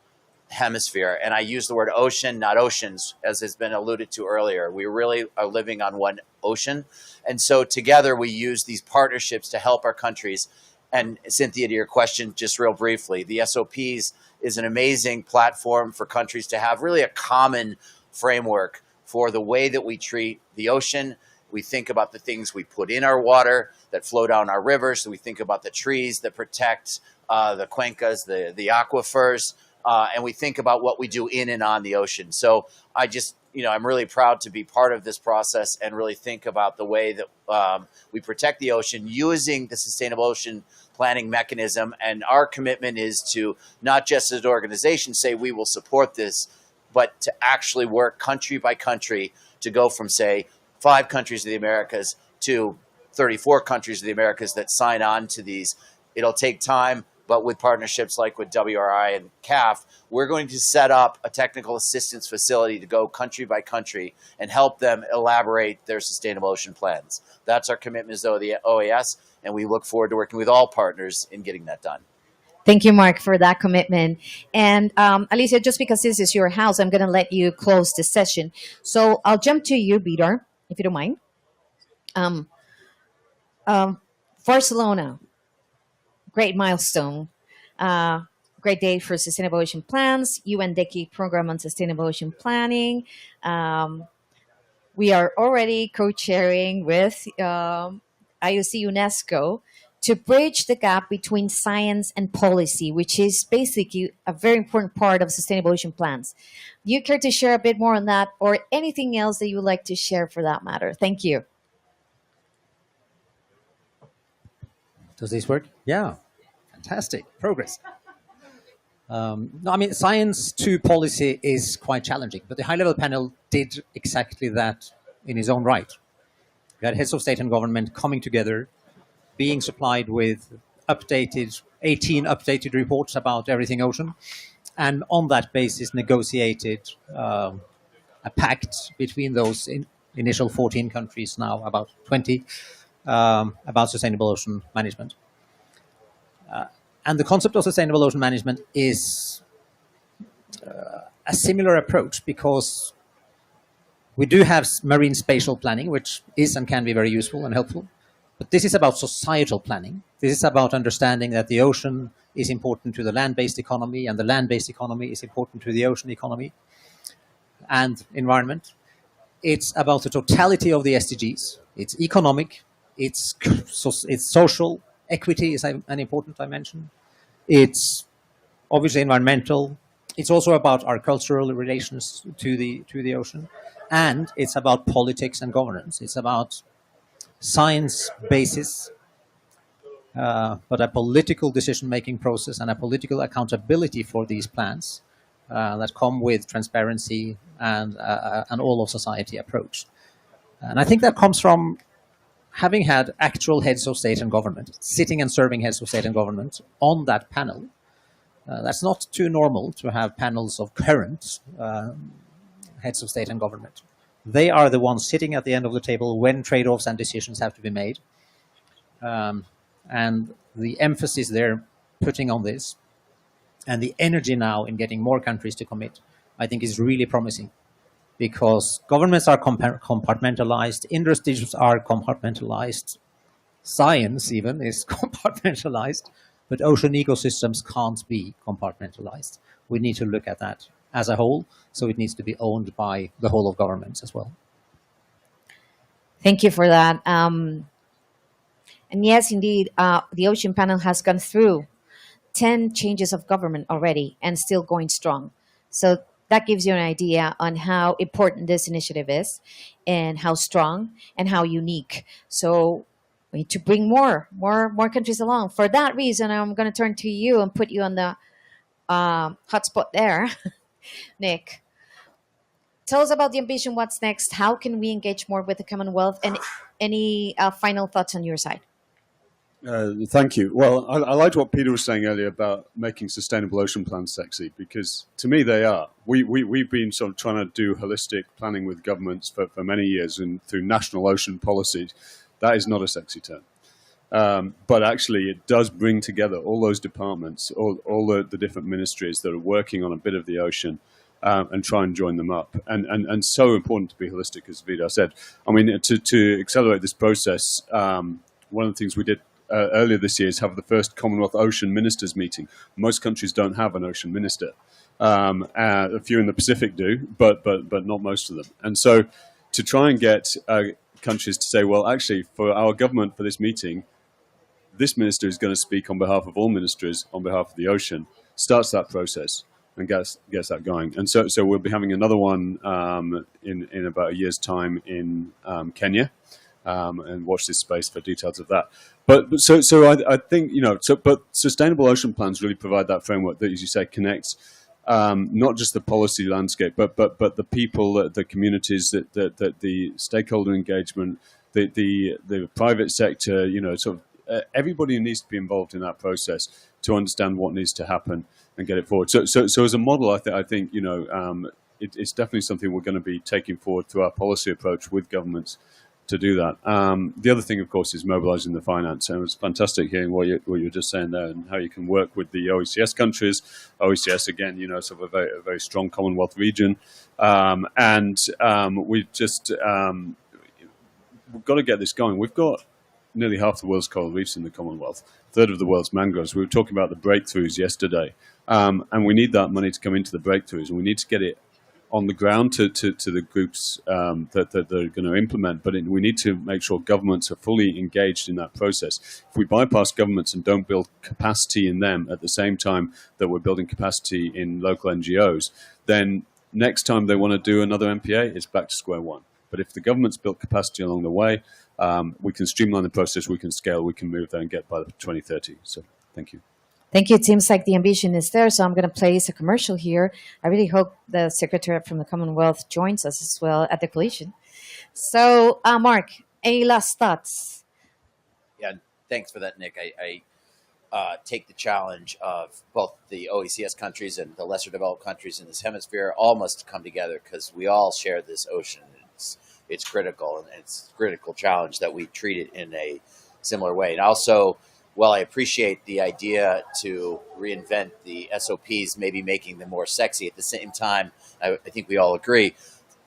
hemisphere. And I use the word ocean, not oceans, as has been alluded to earlier. We really are living on one ocean. And so together we use these partnerships to help our countries. And Cynthia, to your question, just real briefly, the SOPs is an amazing platform for countries to have really a common framework for the way that we treat the ocean. We think about the things we put in our water that flow down our rivers. So we think about the trees that protect the cuencas, the aquifers, and we think about what we do in and on the ocean. So I just, I'm really proud to be part of this process and really think about the way that we protect the ocean using the Sustainable Ocean Planning mechanism. And our commitment is to not just as an organization say we will support this, but to actually work country by country to go from, say, 5 countries of the Americas to 34 countries of the Americas that sign on to these. It'll take time, but with partnerships like with WRI and CAF, we're going to set up a technical assistance facility to go country by country and help them elaborate their sustainable ocean plans. That's our commitment as though the OAS, and we look forward to working with all partners in getting that done. Thank you, Mark, for that commitment. And Alicia, just because this is your house, I'm going to let you close this session. So I'll jump to you, Vidar, if you don't mind. Barcelona, great milestone. Great day for Sustainable Ocean Plans, UN Decade Program on Sustainable Ocean Planning. We are already co-chairing with IOC UNESCO to bridge the gap between science and policy, which is basically a very important part of Sustainable Ocean Plans. Do you care to share a bit more on that, or anything else that you would like to share for that matter? Thank you. Does this work? Yeah, fantastic progress. No, I mean, science to policy is quite challenging, but the high-level panel did exactly that in its own right. We had heads of state and government coming together, being supplied with 18 updated reports about everything ocean, and on that basis negotiated a pact between those initial 14 countries, now about 20, about sustainable ocean management. And the concept of sustainable ocean management is a similar approach, because we do have marine spatial planning, which is and can be very useful and helpful. But this is about societal planning. This is about understanding that the ocean is important to the land-based economy, and the land-based economy is important to the ocean economy and environment. It's about the totality of the SDGs. It's economic, it's social, equity is an important dimension. It's obviously environmental. It's also about our cultural relations to the ocean. And it's about politics and governance. It's about science basis, but a political decision-making process and a political accountability for these plans that come with transparency and an all-of-society approach. And I think that comes from having had actual heads of state and government, sitting and serving heads of state and government on that panel. That's not too normal to have panels of current heads of state and government. They are the ones sitting at the end of the table when trade-offs and decisions have to be made. And the emphasis they're putting on this, and the energy now in getting more countries to commit, I think is really promising. Because governments are compartmentalized, industries are compartmentalized, science even is compartmentalized, but ocean ecosystems can't be compartmentalized. We need to look at that as a whole. So it needs to be owned by the whole of governments as well. Thank you for that. And yes, indeed, the Ocean Panel has gone through 10 changes of government already and still going strong. So that gives you an idea on how important this initiative is and how strong and how unique. So we need to bring more countries along. For that reason, I'm going to turn to you and put you on the hotspot there, Nick. Tell us about the ambition. What's next? How can we engage more with the Commonwealth? And any final thoughts on your side? Thank you. Well, I liked what Peter was saying earlier about making sustainable ocean plans sexy, because to me they are. We've been sort of trying to do holistic planning with governments for many years, and through national ocean policies, that is not a sexy term. But actually it does bring together all those departments, all the different ministries that are working on a bit of the ocean, and try and join them up. And so important to be holistic, as Vida said. I mean, to accelerate this process, one of the things we did earlier this year is have the first Commonwealth Ocean Ministers meeting. Most countries don't have an ocean minister. A few in the Pacific do, but not most of them. And so to try and get countries to say, well, actually, for our government for this meeting, this minister is going to speak on behalf of all ministries on behalf of the ocean, starts that process and gets that going. And so we'll be having another one in about a year's time in Kenya. And watch this space for details of that. But so I think, but sustainable ocean plans really provide that framework that, as you say, connects not just the policy landscape, but the people, the communities, that the stakeholder engagement, the private sector, sort of everybody needs to be involved in that process to understand what needs to happen and get it forward. So as a model, I think it's definitely something we're going to be taking forward through our policy approach with governments to do that. The other thing, of course, is mobilizing the finance. And it was fantastic hearing what you were just saying there, and how you can work with the OECS countries. OECS, again, sort of a very strong Commonwealth region. We just, we've got to get this going. We've got nearly half the world's coral reefs in the Commonwealth, a third of the world's mangroves. We were talking about the breakthroughs yesterday. And we need that money to come into the breakthroughs, and we need to get it on the ground to the groups that are going to implement. But we need to make sure governments are fully engaged in that process. If we bypass governments and don't build capacity in them at the same time that we're building capacity in local NGOs, then next time they want to do another MPA, it's back to square one. But if the government's built capacity along the way, we can streamline the process, we can scale, we can move there and get by 2030. So thank you. Thank you. It seems like the ambition is there, so I'm going to place a commercial here. I really hope the Secretariat from the Commonwealth joins us as well at the collision. So, Mark, any last thoughts? Yeah, thanks for that, Nick. I take the challenge of both the OECS countries and the lesser developed countries in this hemisphere all must come together, because we all share this ocean. It's critical, and it's a critical challenge that we treat it in a similar way. And also, while I appreciate the idea to reinvent the SOPs, maybe making them more sexy, at the same time, I think we all agree,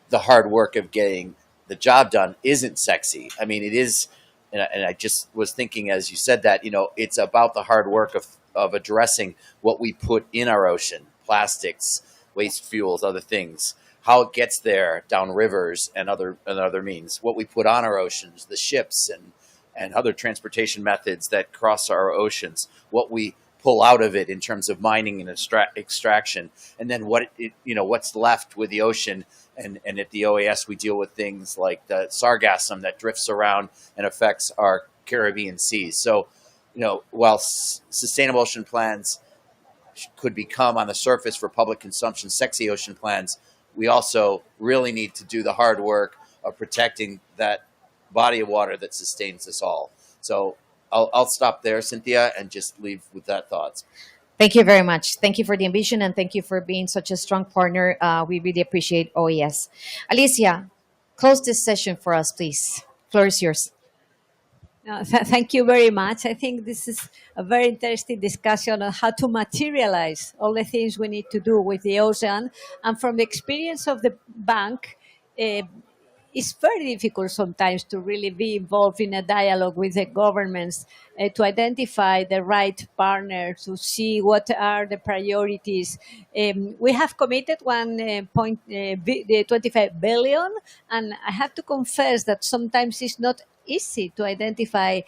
the hard work of getting the job done isn't sexy. I mean, it is, and I just was thinking as you said that, it's about the hard work of addressing what we put in our ocean, plastics, waste fuels, other things, how it gets there down rivers and other means, what we put on our oceans, the ships and other transportation methods that cross our oceans, what we pull out of it in terms of mining and extraction, and then what's left with the ocean. And at the OAS, we deal with things like the sargassum that drifts around and affects our Caribbean seas. So, while sustainable ocean plans could become on the surface for public consumption sexy ocean plans, we also really need to do the hard work of protecting that body of water that sustains us all. So I'll stop there, Cynthia, and just leave with that thoughts. Thank you very much. Thank you for the ambition, and thank you for being such a strong partner. We really appreciate OES. Alicia, close this session for us, please. Floor is yours. Thank you very much. I think this is a very interesting discussion on how to materialize all the things we need to do with the ocean. And from the experience of the bank, it's very difficult sometimes to really be involved in a dialogue with the governments to identify the right partner, to see what are the priorities. We have committed 1.25 billion, and I have to confess that sometimes it's not easy to identify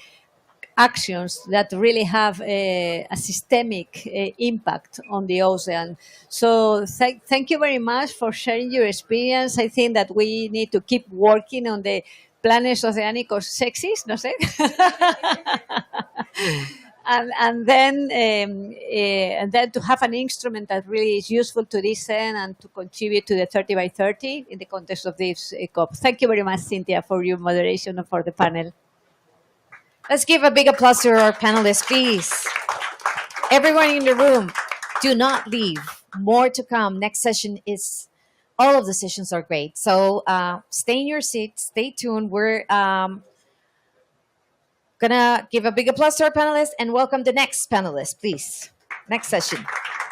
actions that really have a systemic impact on the ocean. So thank you very much for sharing your experience. I think that we need to keep working on the planes oceánicos sexys, no sé. And then to have an instrument that really is useful to this end and to contribute to the 30 by 30 in the context of this COP. Thank you very much, Cynthia, for your moderation and for the panel. Let's give a big applause to our panelists, please. Everyone in the room, do not leave. More to come. Next session is, all of the sessions are great. So stay in your seat, stay tuned. We're gonna give a big applause to our panelists and welcome the next panelist, please. Next session.